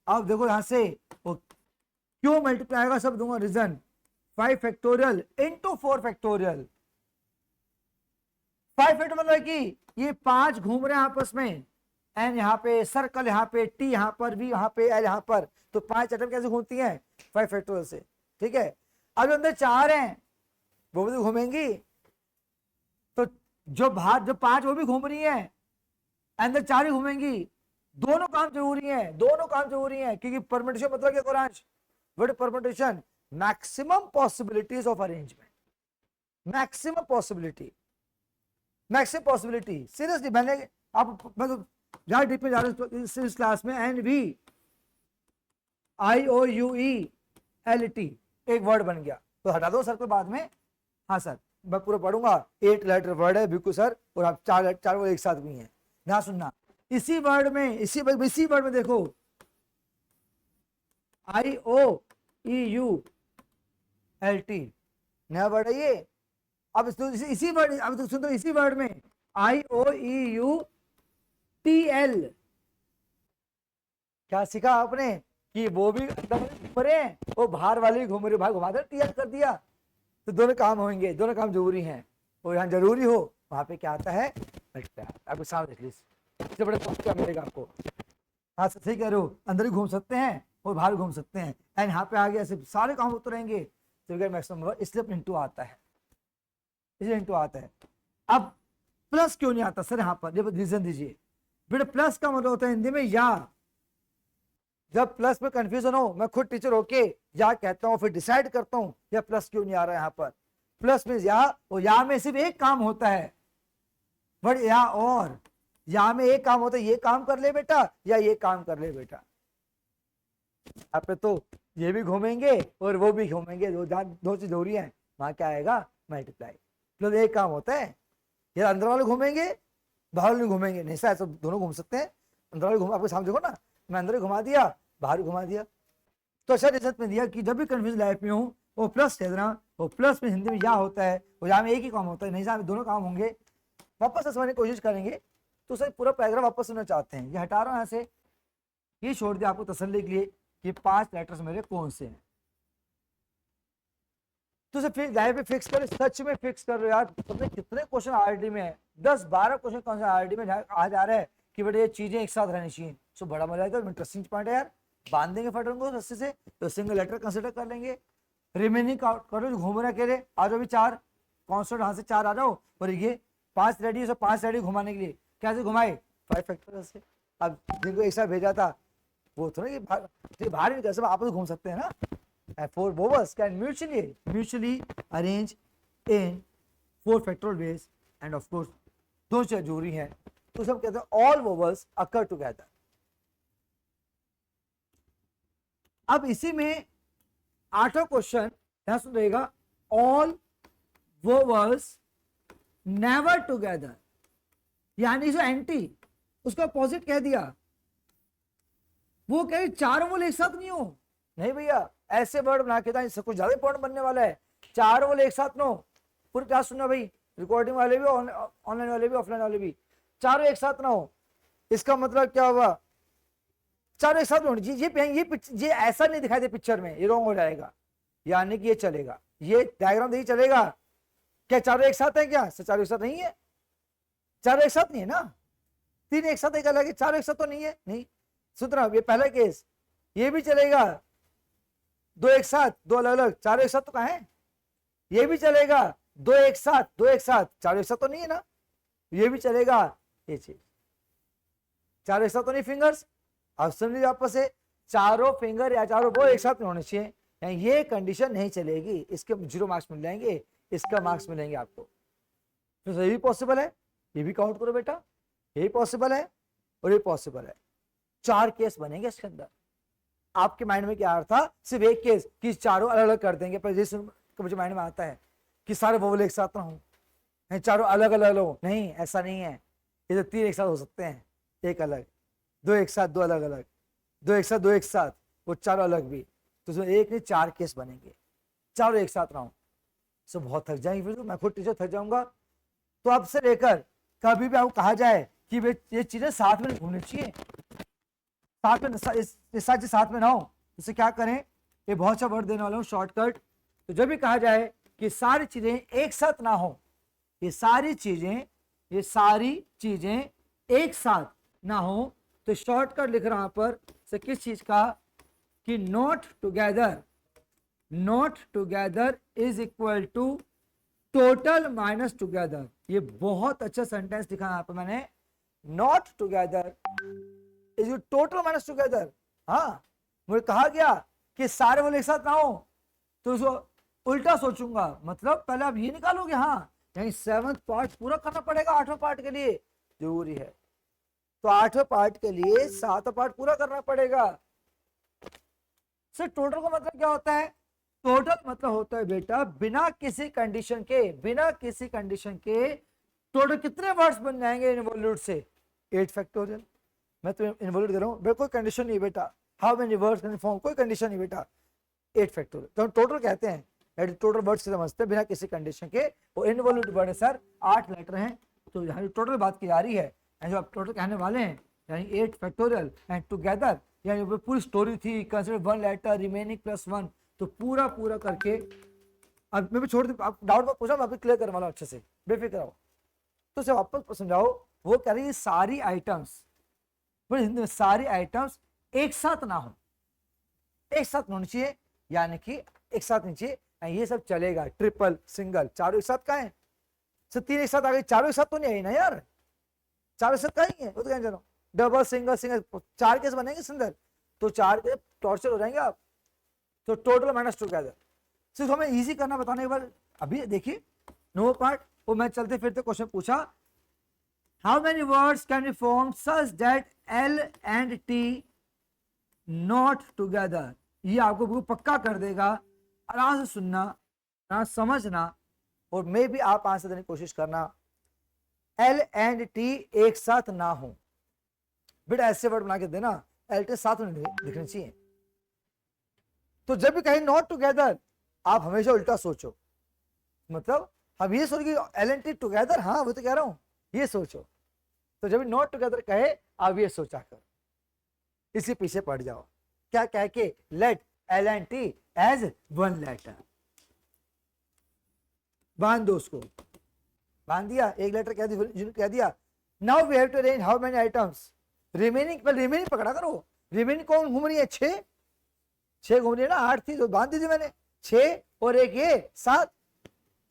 अब देखो यहां से वो क्यों मल्टीप्लाई होगा सब दूंगा reason, 5 factorial into 4 factorial. 5 factorial मतलब कि ये 5 घूम रहे हैं आपस में, एन यहाँ पे सर्कल, यहाँ पे टी, यहाँ पर वी, यहाँ पे एल, यहाँ पर, तो 5 एटम कैसे घूमती हैं 5 फैक्टोरियल से, ठीक है। अब अंदर 4 हैं वो भी घूमेंगी, तो जो बाहर जो 5 वो भी घूम रही है, अंदर 4 ही घूमेंगी। दोनों काम जरूरी है, दोनों काम जरूरी है, क्योंकि परम्यूटेशन मतलब क्या कुरांश, what permutation, maximum possibilities of arrangement, maximum possibility, maximum possibility. Seriously मैंने आप मतलब ज्यादा डीप में जा रहे हैं इस क्लास में। एन वी IOUELT एक वर्ड बन गया, तो हटा दो सर्कल बाद में। हाँ सर मैं पूरा पढ़ूंगा, 8 लेटर वर्ड है बिल्कुल सर, और आप 4 वर्ड एक साथ भी हैं ना, सुनना इसी वर्ड में, इसी वर्ड में देखो IOEULT नया वर्ड है ये। अब इसी वर्ड, अब तो सुन दो, इसी वर्ड में IOEUTL क्या सीखा आपने कि वो भी अंदर घूम रहे हैं, वो बाहर वाले घूम रहे, भाई घुमा दे TL कर दिया, तो दोनों काम होंगे, दोनों काम जरूरी हैं। और यहाँ जरूरी हो वहां पे क्या आता है, आपको सामने देख लीजिए, इससे बड़े क्या मिलेगा आपको। हाँ सही कह रहे हो, अंदर ही घूम सकते हैं और बाहर घूम सकते हैं, एंड यहाँ पे आ गया सिर्फ सारे काम होते रहेंगे, तो मैक्सिमम इसलिए इंटू आता है, इसलिए इंटू आता है। अब प्लस क्यों नहीं आता सर यहाँ पर, ये रीजन दीजिए बेटा। प्लस का मतलब होता है हिंदी में या, जब प्लस में कंफ्यूजन हो मैं खुद टीचर होके या कहता हूँ, फिर डिसाइड करता हूँ या प्लस क्यों नहीं आ रहा है यहाँ पर। प्लस में या, और या में सिर्फ एक काम होता है, बट या और या में एक काम होता है, ये काम कर ले बेटा या ये काम कर ले बेटा। यहाँ पे तो ये भी घूमेंगे और वो भी घूमेंगे, दो चीज हो रही है, वहां क्या आएगा मल्टीप्लाई। प्लस एक काम होता है, ये अंदर वाले घूमेंगे बाहर वाले घूमेंगे, नहीं सर दोनों घूम सकते हैं। अंदर वाले घूम, आपको सामने देखो ना, मैं अंदर ही घुमा दिया बाहर ही घुमा दिया। तो अच्छा रिजल्ट में दिया कि जब भी कन्फ्यूज लाइफ में हूँ वो प्लस कह देना, वो प्लस में हिंदी में या होता है, और या में एक ही काम होता है, नहीं सर दोनों काम होंगे। वापस से समझने की कोशिश करेंगे, तो सर पूरा पैराग्राफ वापस सुनना चाहते हैं, ये हटा रहा हूँ यहाँ से, ये छोड़ दिया आपको तसल्ली के लिए कि 5 लेटर्स मेरे कौन से हैं। तो फिर लाइफ में फिक्स करो, सच में फिक्स कर रहे हो यार। तुमने कितने क्वेश्चन आरडी में है, 10-12 क्वेश्चन कौन सा आरडी में आ जा रहा है कि बेटे ये चीजें एक साथ रहनी चाहिए। सो बड़ा मजा आएगा, इंटरेस्टिंग पॉइंट है यार, बांध देंगे फटन को रस्से से, तो सिंगल लेटर कंसिडर कर लेंगे। रिमेनिंग करो जो घूम रहे अकेले, आ जाओ भी 4 कॉन्स्टेंट, यहाँ से 4 आ जाओ, और ये 5 रेडी है, 5 रेडी घुमाने के लिए कैसे घुमाए 5 फैक्टोरियल से। अब जिनको एक साथ भेजा था वो थोड़ा ये बाहर भी सब आपस घूम सकते हैं ना। 4 vowels can mutually arrange in 4 factorial ways, and of course दो चीजें जरूरी हैं, तो सब कहते हैं all vowels occur together। अब इसी में 8वां क्वेश्चन ध्यान सुन रहेगा, all vowels never together, यानी जो एंटी उसका अपोजिट कह दिया, वो कहे 4 वोल एक साथ नहीं हो, नहीं भैया ऐसे वर्ड बना के था, इससे कुछ ज्यादा इंपॉर्टेंट बनने वाला है। 4 वाले एक साथ नो, पूरी क्लास सुनना भाई, रिकॉर्डिंग वाले भी, ऑनलाइन वाले भी, ऑफलाइन वाले भी, 4 एक साथ ना हो। इसका मतलब क्या हुआ, 4 एक साथ होनी चाहिए। ये ऐसा नहीं दिखाई दे पिक्चर में, ये रॉन्ग हो जाएगा, यानी कि ये चलेगा, ये डायग्राम नहीं चलेगा। क्या 4 एक साथ है क्या, 4 एक साथ नहीं है, 4 एक साथ नहीं है ना, 3 एक साथ एक अलग है, 4 एक साथ तो नहीं है, नहीं सुन रहा। ये पहला केस, ये भी चलेगा, दो एक साथ, दो अलग अलग, चारों एक साथ तो कहाँ है? ये भी चलेगा, दो एक साथ, दो एक साथ, चारों एक साथ तो नहीं है ना, ये भी चलेगा। ये चीज चारों एक साथ तो नहीं फिंगर्स, अब समझिए आपस से चारों फिंगर या चारों वो एक साथ में होने चाहिए, ये कंडीशन नहीं चलेगी, इसके 0 मार्क्स मिल जाएंगे, इसका मार्क्स मिलेंगे आपको। तो ये भी पॉसिबल है, ये भी काउंट करो बेटा, ये भी पॉसिबल है और ये पॉसिबल है। 4 केस बनेंगे इसके अंदर। आपके माइंड में क्या आ रहा था? सिर्फ एक केस कि चारों अलग अलग कर देंगे, पर जैसे मुझे माइंड में आता है कि सारे वोवल एक साथ ना हो, चारों अलग अलग हो, नहीं ऐसा नहीं है, ये तो 3 एक साथ हो सकते हैं, एक अलग, दो एक साथ, दो अलग अलग, दो एक साथ, दो एक साथ, वो चारों अलग भी, तो उसमें एक नहीं 4 केस बनेंगे, चारों एक साथ ना हो। सो बहुत थक जाएंगे, फिर तो मैं खुद टीचर थक जाऊंगा। तो अब से लेकर कभी भी आपको कहा जाए कि ये चीजें साथ में घूमनी चाहिए, साथ में साथ में ना हो, इसे क्या करें? ये बहुत सा वर्ड देने वाला हूँ शॉर्टकट। तो जब भी कहा जाए कि सारी चीजें एक साथ ना हो, ये सारी चीजें एक साथ ना हो, तो शॉर्टकट लिख रहा हूं पर से किस चीज का? कि not together is equal to total minus together. ये बहुत अच्छा सेंटेंस लिखा है यहाँ पर मैंने, not together is you total minus together. हाँ, मुझे कहा गया कि सारे बोले एक साथ ना हो, तो उसको उल्टा सोचूंगा, मतलब पहले आप ये निकालोगे, हाँ यानी 7th पार्ट पूरा करना पड़ेगा 8वें पार्ट के लिए, जरूरी है। तो 8वें पार्ट के लिए 7वां पार्ट पूरा करना पड़ेगा। सर टोटल का मतलब क्या होता है? टोटल मतलब होता है बेटा बिना किसी कंडीशन के टोटल कितने वर्ड्स बन जाएंगे इनवॉल्यूट से? 8 फैक्टोरियल। मैं तो इनवॉल्यूट दे रहा हूँ, कोई कंडीशन नहीं बेटा, how many words can form, कोई कंडीशन नहीं बेटा, 8 फैक्टोरियल। तो हम टोटल कहते हैं, टोटल वर्ड से समझते हैं बिना किसी कंडीशन के, वो इनवॉल्यूट वर्ड है सर, 8 लेटर हैं। तो यहाँ टोटल बात की जा रही है, जो आप टोटल कहने वाले हैं, यानी 8 फैक्टोरियल एंड टुगेदर, यानी पूरी स्टोरी थी कंसिडर 1 लेटर रिमेनिंग +1, तो पूरा करके अब मैं भी छोड़ दूं, आप डाउट पूछा मैं क्लियर करने वाला अच्छे से, बेफिक्र हो। तो से वापस समझाओ, वो कह रही है सारी आइटम्स, हिंदी में सारी आइटम्स एक साथ ना हो, एक साथ होनी चाहिए, यानी कि एक साथ नहीं चाहिए, ये सब चलेगा, ट्रिपल सिंगल चारों एक साथ का है, 3 एक साथ आ गई, चारों एक साथ तो नहीं आई ना यार, चारों एक साथ का ही है, वो तो कहना चाह रहा हूँ, डबल सिंगल 4 केस बनेंगे सुंदर, तो 4 केस टॉर्चर हो जाएंगे आप। तो टोटल माइनस टुगेदर, सिर्फ हमें इजी करना बताने के बाद, अभी देखिए नो पार्ट, वो मैं चलते फिरते क्वेश्चन पूछा, how many words can be form such that L and T not together. ये आपको पक्का कर देगा, आराम से सुनना, आराम समझना, और मे भी आप आंसर देने की कोशिश करना। L and T एक साथ ना हो बेटा, ऐसे वर्ड बना के देना, L T साथ में लिखने चाहिए। तो जब भी कहीं नॉट टुगेदर, आप हमेशा उल्टा सोचो, मतलब हम ये सोच कि L and T टुगेदर, हाँ वो तो कह रहा हूं, ये सोचो। तो जब भी नॉट टुगेदर कहे, आप ये सोचा कर, इसी पीछे पड़ जाओ, क्या कह के? Let L and T as 1 letter, बांध दो उसको, बांध दिया, एक लेटर कह दिया। Now we have to arrange how many items remaining, पर रिमेनिंग पकड़ा करो, रिमेनिंग कौन घूम रही है? 6 घूम रही है ना, 8 थी तो बांध दी थी मैंने, 6 और एक ये 7,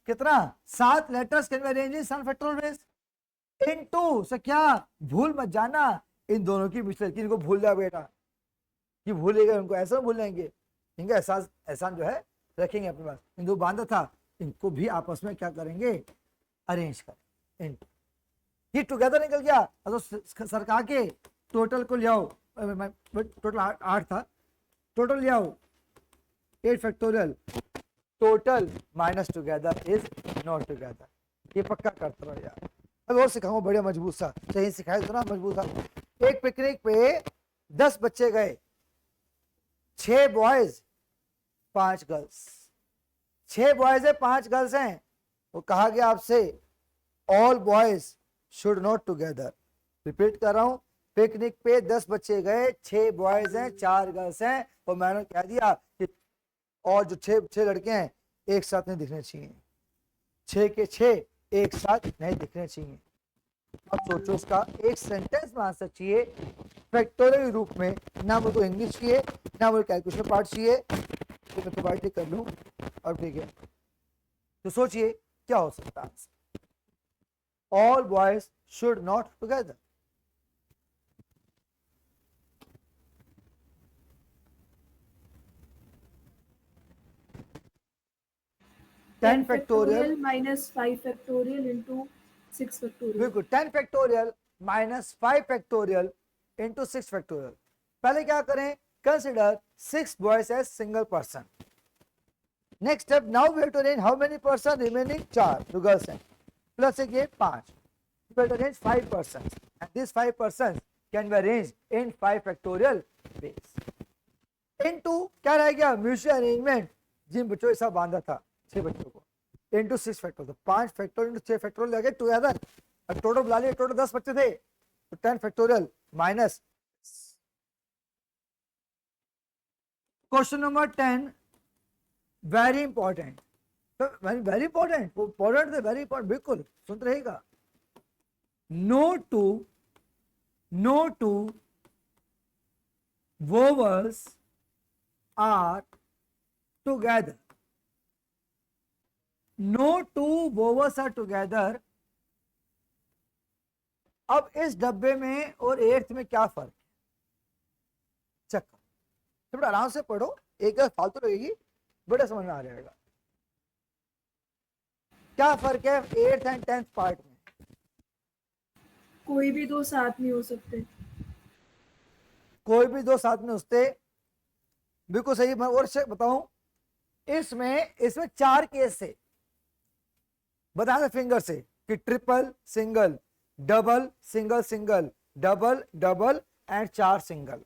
कितना? 7 letters can be arranged in 7 factorial veg into, से क्या भूल मत जाना, इन दोनों की मिश्रण, इनको भूल जाओ बेटा, कि भूलेगा उनको ऐसा भूल जाएंगे, इनका एहसान जो है रखेंगे अपने पास। इन दो बांधा था, इनको भी आपस में क्या करेंगे? अरेंज करें। ये टुगेदर निकल गया, तो सरकार के टोटल को ले आओ, टोटल 8 था, टोटल ले आओ 8 factorial, total minus together is not together. ये पक्का करता रहो यार। अब और सिखाऊंगा बढ़िया मजबूत सा, सही सिखाया तो ना मजबूत सा। एक पिकनिक पे 10 बच्चे गए, 6 बॉयज 5 गर्ल्स, 6 बॉयज है 5 गर्ल्स हैं। वो कहा गया आपसे all boys should not together. Repeat कर रहा हूं, पिकनिक पे 10 बच्चे गए, 6 बॉयज हैं 4 गर्ल्स हैं, और मैंने कह दिया कि और जो 6 लड़के हैं एक साथ नहीं दिखने चाहिए, 6 के 6 एक साथ नहीं दिखने चाहिए। अब सोचो, इसका एक सेंटेंस में आंसर चाहिए फैक्टोरियल रूप में, ना वो तो इंग्लिश चाहिए ना वो कैलकुलेशन पार्ट चाहिए, इसको मैं दोबारा टिक कर लूं और ठीक है। तो सोचिए क्या हो सकता है, all boys should not together. Ten factorial minus 5 factorial into 6 factorial. बिल्कुल, 10 factorial minus 5 factorial into 6 factorial. पहले क्या करें, consider 6 boys as single person. Next step, now we have to arrange how many person remaining, 4 जो girls हैं, plus एक ये 5, we have to arrange 5 persons and these 5 persons can be arranged in 5 factorial ways into क्या रह गया, mutual arrangement जिन बच्चों के साथ बांधा था 6 बच्चों को, into 6 factorial. 5 factorial into 6 factorial लगे टुगेदर, अब टोटल बुला लिए, टोटल 10 बच्चे थे, तो 10 factorial minus. Question number 10 very important, तो वेरी इंपॉर्टेंट, इंपॉर्टेंट थे, वेरी इंपॉर्टेंट, बिल्कुल सुनते रहेगा। No two vowels are together, no two vowels are together. अब इस डब्बे में और 8th में क्या फर्क है, चेक करो, थोड़ा आराम से पढ़ो, एक फालतू रहेगी, बड़ा समझ में आ जाएगा। क्या फर्क है 8th एंड 10th पार्ट में? कोई भी दो साथ नहीं हो सकते, कोई भी दो साथ में होते, बिल्कुल सही। मैं और बताऊं, इसमें 4 केस है, बता दे फिंगर से कि triple single, double single single, double double and 4 single.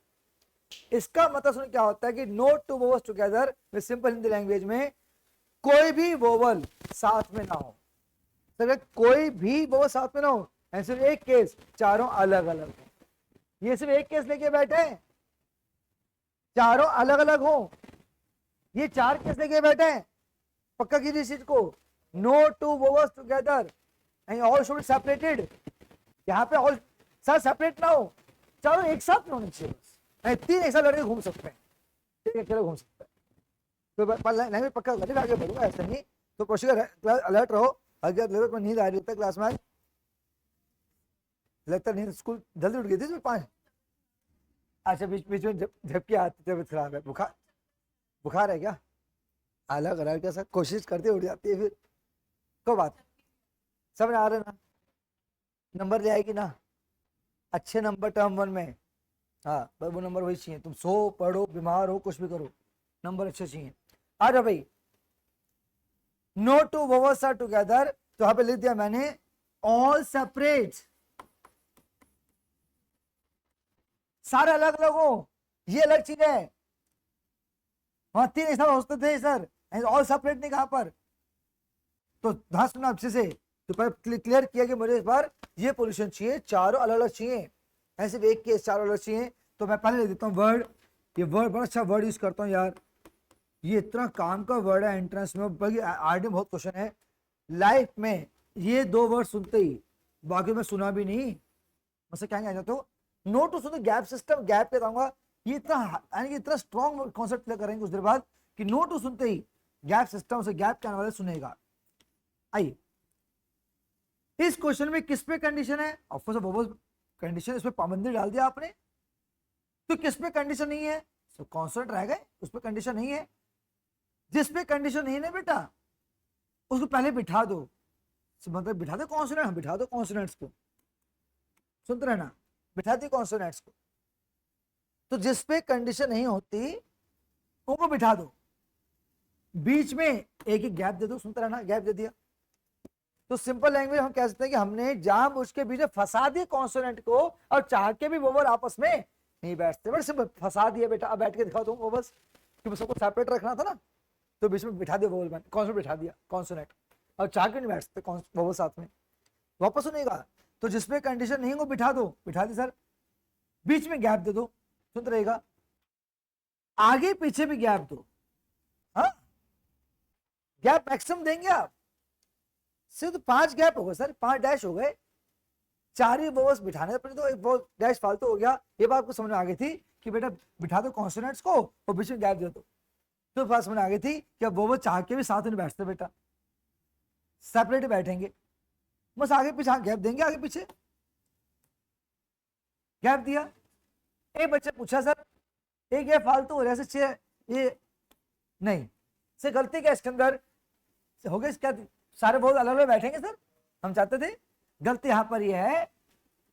इसका मतलब सुन क्या होता है कि नो टू वोवल्स टुगेदर में सिंपल हिंदी लैंग्वेज में कोई भी वोवल साथ में ना हो, कोई भी वोवल साथ में ना हो, सिर्फ एक केस, चारों अलग अलग हो। ये सिर्फ एक केस लेके बैठे हैं, चारों अलग अलग हो, ये 4 केस लेके बैठे हैं, पक्का कीजिए इस चीज को, no two vowels together and all should be separated. यहाँ पे ऑल साथ सेपरेट ना हो, चारों एक साथ में होने चाहिए, बस 3 एक साथ लड़के घूम सकते हैं, एक अकेले घूम सकते हैं। तो नहीं पक्का आगे बढ़ूंगा, ऐसा नहीं तो कोशिश अलर्ट रहो, अगर लेवल पर नींद आ रही होता है क्लास में, लगता नहीं स्कूल जल्दी उठ गई थी 5, अच्छा बीच बीच में झपकी आती, तबीयत खराब है, बुखार है क्या, अलग अलग के साथ कोशिश करते उठ जाती है, फिर कोई बात समझ आ रहे ना, नंबर ले आएगी ना, अच्छे नंबर टर्म 1 में, हाँ पर वो नंबर वही चाहिए, तुम सो पढ़ो बीमार हो कुछ भी करो, नंबर अच्छे चाहिए। आ जाओ भाई, no two vowels are together, तो यहां पे लिख दिया मैंने ऑल सेपरेट, सारे अलग अलग हो, ये अलग चीज है, वहां 3 ऐसा होते थे सर, ऑल सेपरेट नहीं कहां पर, तो ध्यान सुनना अच्छे से, तो पर क्लियर किया कि मुझे इस बार ये पोजीशन चाहिए, चारों अलग अलग चाहिए, ऐसे एक केस चारों अलग चाहिए। तो मैं पहले लिख देता हूँ वर्ड, ये वर्ड बड़ा अच्छा वर्ड यूज करता हूँ यार, ये इतना काम का वर्ड है एंट्रेंस में, बल्कि आरडी में बहुत क्वेश्चन है, लाइफ में ये 2 वर्ड सुनते ही, बाकी मैं सुना भी नहीं, मुझसे क्या कहना तो नो टू सुनते गैप सिस्टम, गैप पे बताऊंगा, ये इतना स्ट्रॉन्ग कॉन्सेप्ट क्लियर करेंगे कुछ देर बाद कि नो टू सुनते ही गैप सिस्टम से गैप के आने वाले सुनेगा। आइए, इस क्वेश्चन में किस पे कंडीशन है, ऑफकोर्स वोवल कंडीशन, इसमें पाबंदी डाल दिया आपने, तो किस पे कंडीशन नहीं है, तो कॉन्सोनेंट रह गए, उस पर कंडीशन नहीं है, जिस पे कंडीशन नहीं है ना बेटा उसको पहले बिठा दो, मतलब बिठा दो कॉन्सोनेंट, बिठा दो कॉन्सोनेंट्स को, सुनते रहना, बिठा दी कॉन्सोनेंट्स को, तो जिस पे कंडीशन नहीं होती उनको बिठा दो, बीच में एक गैप दे दो, सुनते रहना, गैप दे दिया, तो सिंपल लैंग्वेज हम कह सकते हैं कि हमने जानबूझ के बीच में फंसा दिए कॉन्सोनेंट को, और चाह के भी वोवल आपस में नहीं बैठते, बड़े सिंपल फंसा दिया बेटा, अब बैठ के दिखाओ तुम वोवल्स, क्योंकि सबको सेपरेट रखना था ना, तो बीच में बिठा दिया वोवल, में कॉन्सोनेंट बिठा दिया कॉन्सोनेंट, और चाह के नहीं बैठ सकते वोवल साथ में, वापस सुनेगा, तो जिसपे कंडीशन नहीं वो बिठा दो, बिठा दी सर, बीच में गैप दे दो, सुनते रहेगा, आगे पीछे भी गैप दो, हाँ गैप मैक्सिमम देंगे आप, सिर्फ 5 गैप हो गए सर, 5 डैश हो गए, 4 ही वोवल्स बिठाने पर, तो एक वो डैश फालतू हो गया, ये बात आपको समझ में आ गई थी कि बेटा बिठा दो कॉन्सोनेंट्स को और बीच में गैप दे दो, तो पास में आ गई थी कि अब वो चाह के भी साथ में बैठते बेटा, सेपरेट बैठेंगे, बस आगे पीछे गैप देंगे, आगे पीछे गैप दिया। एक बच्चे पूछा सर एक ये फालतू हो रहा है चेयर, ये नहीं से गलती क्या इसके अंदर हो गई, क्या सारे बहुत अलग अलग बैठेंगे सर, हम चाहते थे। गलती यहाँ पर यह है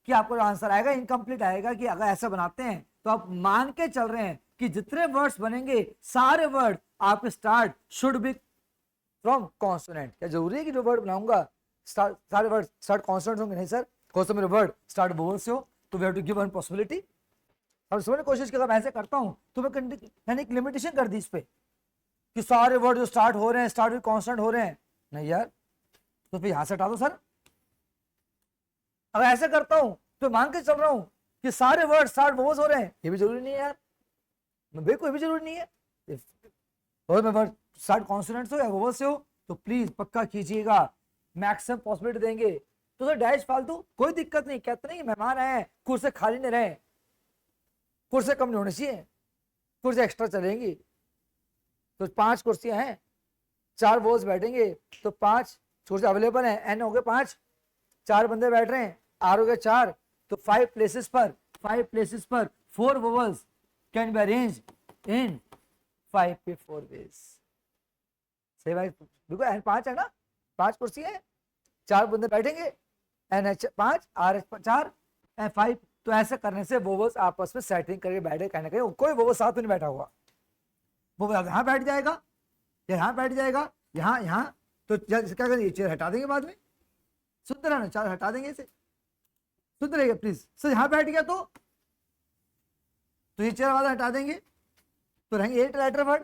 कि आपको आंसर आएगा इनकम्प्लीट आएगा, कि अगर ऐसा बनाते हैं तो आप मान के चल रहे हैं कि जितने वर्ड्स बनेंगे सारे वर्ड आपके start should be from consonant. क्या जरूरी है कि जो वर्ड बनाऊंगा सारे वर्ड स्टार्ट कॉन्सोनेंट होंगे? नहीं सर, कौन सा मेरे वर्ड स्टार्ट वोवल से हो, तो we have to give one possibility. हम समझने कोशिश की, अगर मैं ऐसे करता हूं तो मैं यानी एक लिमिटेशन कर दी इस पे कि सारे वर्ड जो स्टार्ट हो रहे हैं स्टार्ट विद कॉन्सोनेंट हो रहे हैं। नहीं यार, तो फिर यहां से हटा दो सर। अगर ऐसे करता हूं तो मान के चल रहा हूं कि सारे वर्ड स्टार्ट वोवल्स हो रहे हैं, ये भी जरूरी नहीं है यार, बिल्कुल ये भी जरूरी नहीं है। और मैं वर्ड स्टार्ट कॉन्सोनेंट से हो या वोवल से हो तो प्लीज पक्का कीजिएगा, मैक्सिमम पॉसिबिलिटी देंगे। तो सर डैश फालतू कोई दिक्कत नहीं, कहते नहीं मेहमान आए हैं कुर्सी खाली नहीं रहे, कुर्सी कम नहीं होनी चाहिए, कुर्सी एक्स्ट्रा चलेंगी। तो 5 कुर्सियां हैं, 4 वोल्स बैठेंगे तो 5 कुर्सी अवेलेबल है, एन हो गए 5, 4 बंदे बैठ रहे हैं, आर हो गए 4, तो 5 प्लेसेस पर 4 vowels can be arrange in 5 पे 4 वेज। सही भाई, बिल्कुल एन 5 है ना, 5 कुर्सी है, 4 बंदे बैठेंगे, n H 5, r H 4, n 5। तो ऐसा करने से वोवल्स आपस में सेटिंग करके बैठे, कहने कहीं कोई वोवल साथ में नहीं बैठा हुआ, वो यहाँ बैठ जाएगा या यहाँ बैठ जाएगा, यहाँ तो क्या करेंगे, चेयर हटा देंगे बाद में, सुन रहा ना, चार हटा देंगे इसे, सुन रहेगा प्लीज सर। यहाँ बैठ गया तो ये चेयर वाला हटा देंगे तो रहेंगे 8 लेटर वर्ड,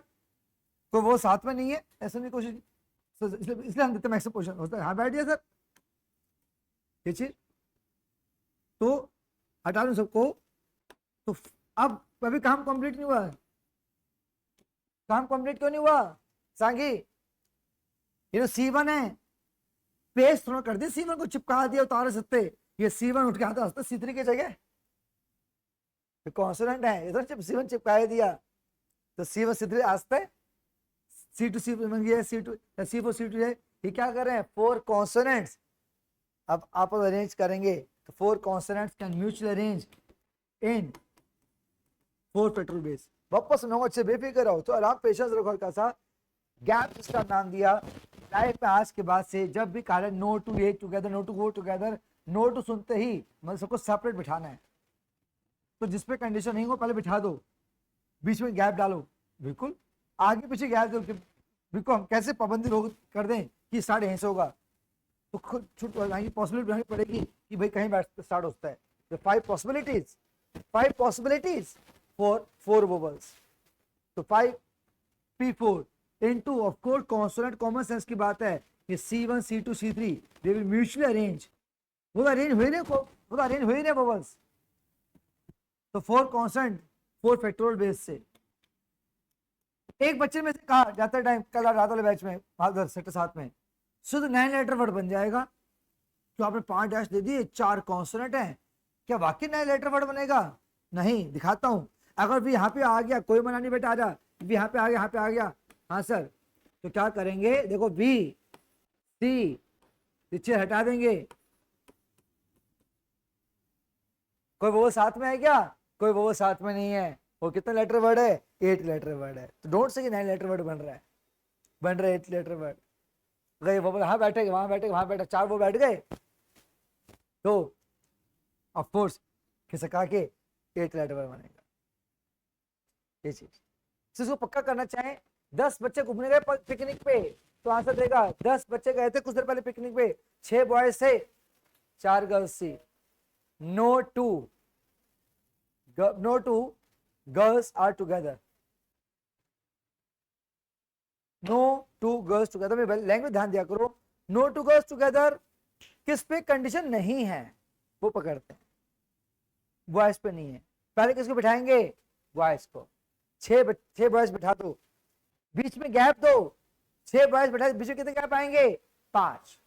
कोई वो साथ में नहीं है ऐसा नहीं कोशिश, इसलिए हम देते मैक्सिमम क्वेश्चन होता है। यहाँ बैठ गया सर ये चीज, तो हटा दूं सबको, तो अब अभी काम कंप्लीट नहीं हुआ है। काम कंप्लीट क्यों नहीं हुआ सांगी? ये तो C1 है, पेज थोड़ा कर दिया, C1 को चिपका दिया उतारे सकते, ये C1 उठ के आता है C3 की जगह, कॉन्सोनेंट है इधर C1 चिपका दिया तो C1 C3 आस्ते, C2 C2 C4 C2 है। ये क्या कर रहे हैं, 4 कॉन्सोनेंट्स अब आप अरेंज करेंगे तो 4 consonants can mutually arrange in 4 petrol base. वापस सुनाऊंगा, अच्छे बेफिक्र रहो, तो आराम पेशेंस रखो हल्का सा। गैप इसका नाम दिया। लाइफ में आज के बाद से जब भी कहा no two a together, no two go together, no two सुनते ही मतलब सबको सेपरेट बिठाना है, तो जिस पे कंडीशन नहीं हो पहले बिठा दो, बीच में गैप डालो, बिल्कुल आगे पीछे गैप दो, बिल्कुल हम कैसे पाबंदी लोग कर दें कि स्टार्ट यहीं से होगा, तो खुद छूट पॉसिबिलिटी बनानी पड़ेगी कि भाई कहीं बैठ स्टार्ट होता है। तो 5 पॉसिबिलिटीज फॉर 4 वोवल्स, तो 5P4 into of course consonant, common sense की बात है, ये C1 C2 C3 they will mutually arrange, वो अरेंज हुए ना वोवल्स, तो 4 कॉन्सोनेंट 4 फैक्टोरियल बेस से। एक बच्चे में से कहा जाता टाइम कल रात वाले बैच में सेक्टर 7 में शुद्ध 9 लेटर वर्ड बन जाएगा, तो आपने 5 डैश दे दिए, 4 कॉन्सोनेंट हैं, क्या वाकई 9 लेटर वर्ड बनेगा? नहीं, दिखाता हूं। अगर भी यहाँ पे आ गया, कोई मना नहीं बेटा, आ जा, भी यहाँ पे आ गया, हाँ सर, तो क्या करेंगे, देखो बी सी पीछे हटा देंगे, कोई वो साथ में है क्या? कोई वो साथ में नहीं है। वो कितना लेटर वर्ड है? 8 लेटर वर्ड है। तो डोंट से कि 9 लेटर वर्ड बन रहा है 8 लेटर वर्ड। गए वो हाँ बैठे, वहां बैठे, वहां बैठे, 4 वो बैठ गए, तो ऑफ कोर्स खिसका के 8 लेटर वर्ड बनेगा। ये चीज इसको पक्का करना चाहें। 10 बच्चे घूमने गए पिकनिक पे, तो आंसर देगा 10 बच्चे गए थे कुछ देर पहले पिकनिक पे, 6 बॉयज थे 4 गर्ल्स थी। No two girls are together, no two girls together में लैंग्वेज ध्यान दिया करो। नो टू गर्ल्स टुगेदर किस पे कंडीशन नहीं है वो पकड़ते हैं, बॉयज पे नहीं है। पहले किसको बिठाएंगे? बॉयज को। 6 बॉयज बिठा दो, बीच में गैप दो, 6 बॉयज बिठा, बीच में कितने गैप आएंगे? 5।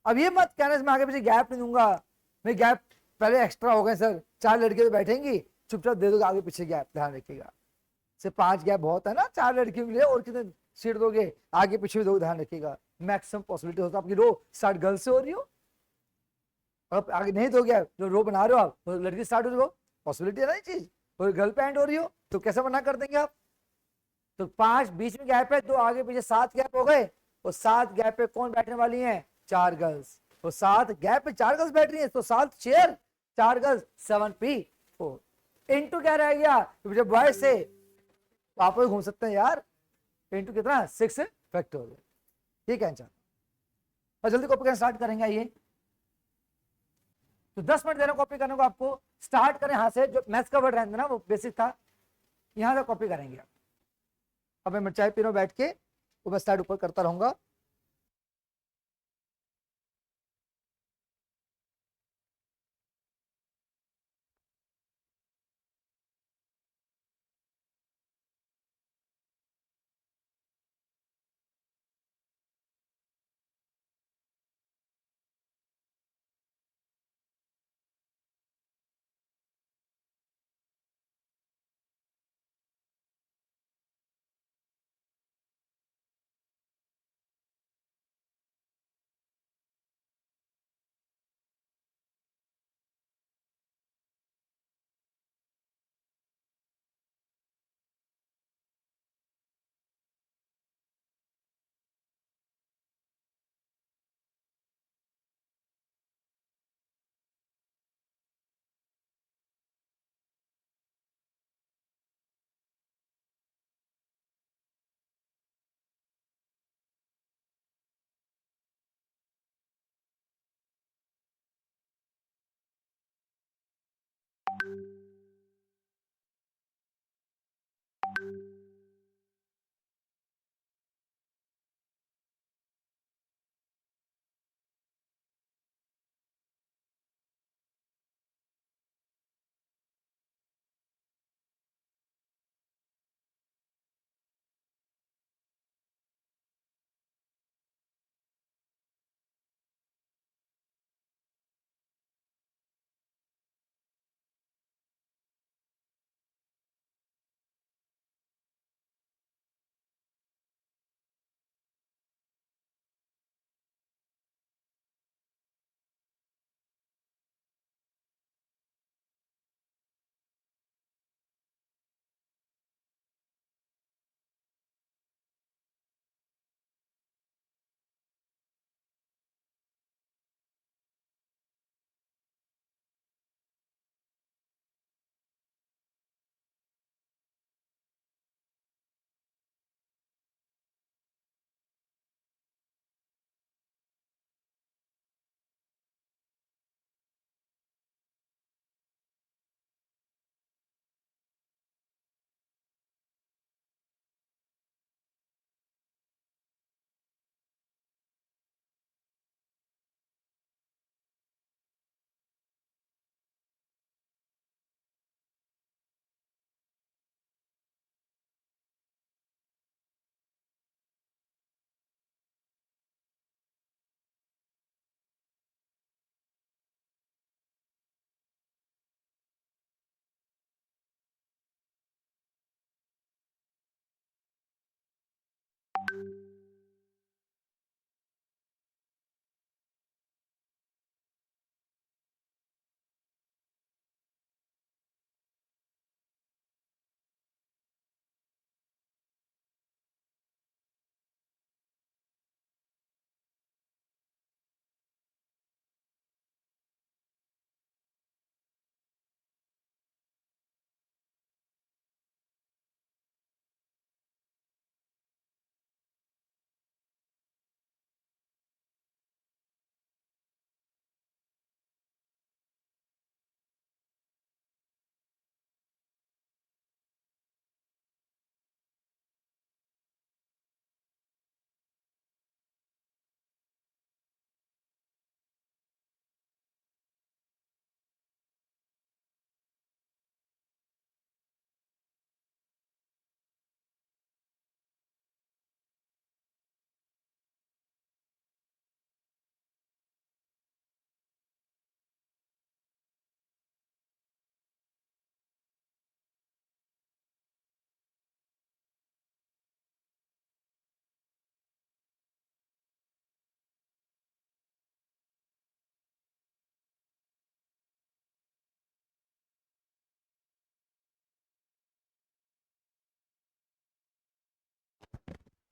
अब ये मत कहना मैं आगे पीछे गैप नहीं दूंगा, मैं गैप पहले एक्स्ट्रा हो गए सर, 4 लड़के तो बैठेंगी, चुपचाप दे दो आगे पीछे गैप, ध्यान रखिएगा। सिर्फ 5 गैप बहुत है ना 4 लड़कियों के लिए, और कितने सीट दोगे, आगे पीछे भी दोगे, ध्यान रखिएगा। मैक्सिमम पॉसिबिलिटी होता है आपकी रो स्टार्ट गर्ल से हो रही हो, अब आगे नहीं दोगे, जो रो बना रहे हो आप तो लड़की स्टार्ट हो रही हो, पॉसिबिलिटी है ना ये चीज, और गर्ल पे एंड हो रही हो, तो कैसे मना कर देंगे आप। तो 5 बीच में गैप है, 2 आगे पीछे, 7 गैप हो गए, और 7 गैप पे कौन बैठने वाली है, 4 गर्ल्स, तो 7 गैप पे 4 गर्ल्स बैठ रही है, तो 7 चेयर 4 गर्ल्स 7p4 इंटू क्या रह गया, तो जब बॉयज से आप घूम सकते हैं यार, इंटू कितना 6 फैक्टोरियल। ठीक है, चल और जल्दी कॉपी करना स्टार्ट करेंगे। ये तो 10 मिनट देना कॉपी करने को आपको, स्टार्ट करें यहां से, जो मैथ्स का वर्ड रहता ना वो बेसिक था, यहां से कॉपी करेंगे। अब मैं चाय पी रहा हूं बैठ के, वो मैं स्टार्ट ऊपर करता रहूंगा।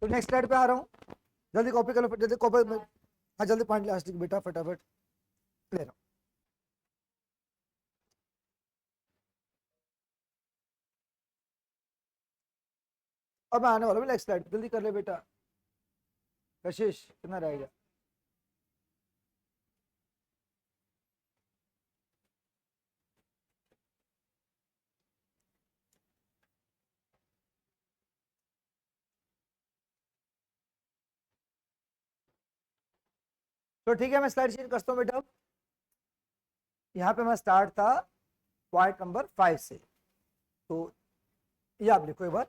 तो नेक्स्ट स्लाइड पे आ रहा हूँ, जल्दी कॉपी कर लो, जल्दी कॉपी, हाँ जल्दी पॉइंट लास्ट बेटा फटाफट ले रहा हूँ। अब मैं आने वाला हूँ नेक्स्ट स्लाइड, जल्दी कर ले बेटा। कशिश कितना रह गया? तो ठीक है, मैं स्लाइड चेंज करता हूँ बेटा। यहाँ पे मैं स्टार्ट था पॉइंट नंबर 5 से, तो ये आप लिखो एक बार।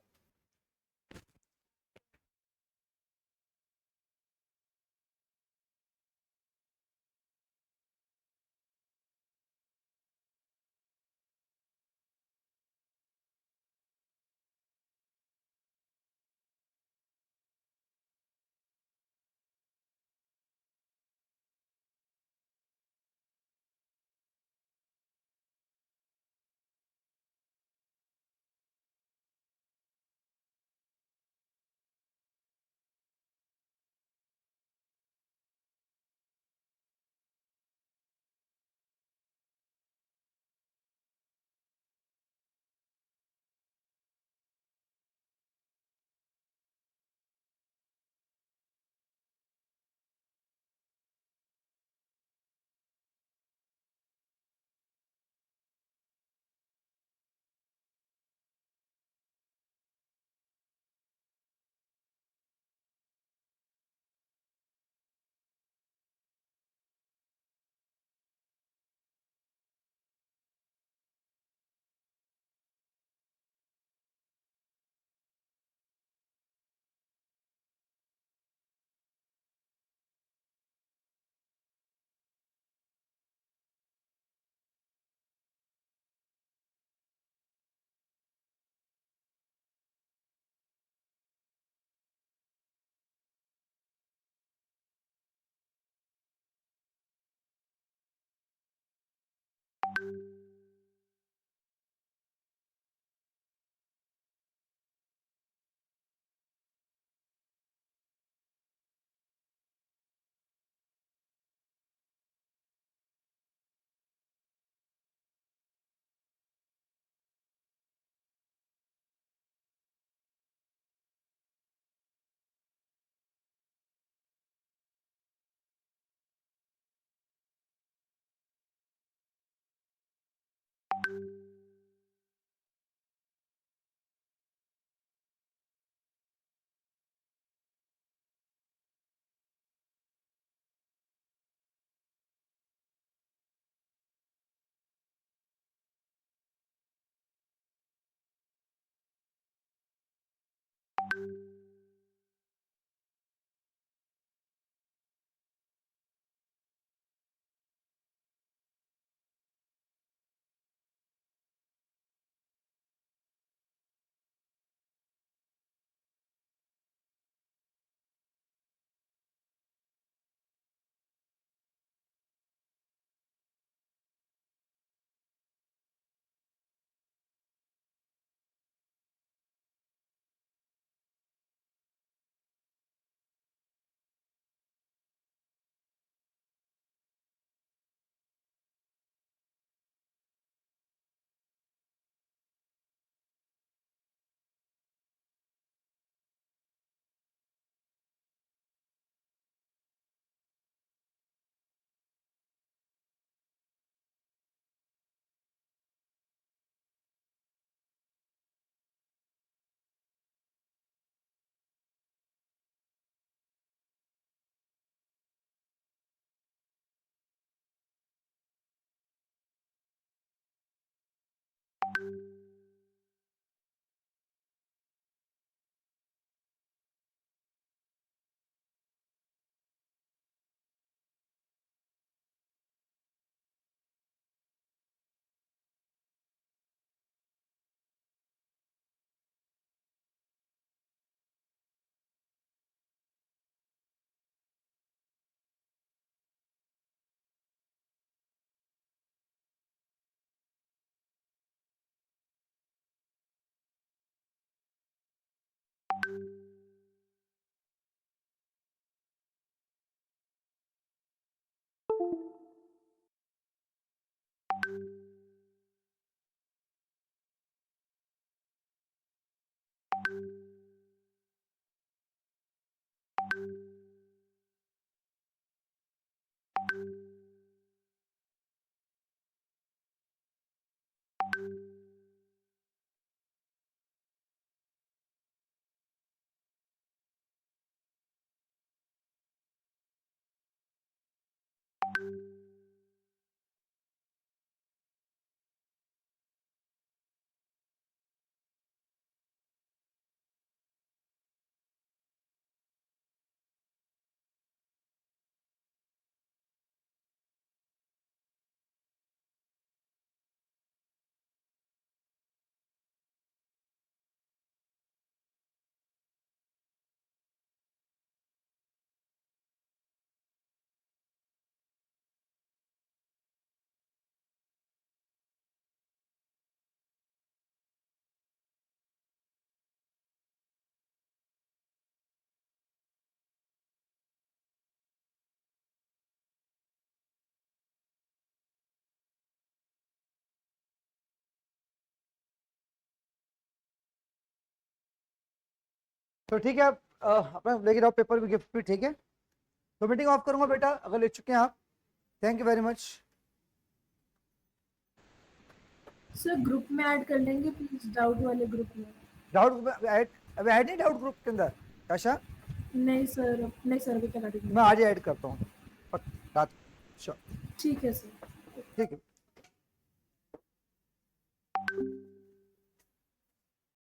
तो ठीक है, आप अपना लेके जाओ पेपर भी, गिफ्ट भी, ठीक है। तो मीटिंग ऑफ करूंगा बेटा, अगर ले चुके हैं आप। Thank you very much. Sir group में ऐड कर लेंगे प्लीज, डाउट वाले ग्रुप में। डाउट ऐड, अभी ऐड नहीं डाउट ग्रुप के अंदर आशा। नहीं सर अभी तक ऐड नहीं। मैं आज ही ऐड करता हूँ, रात। श्योर। ठीक है सर। ठीक है।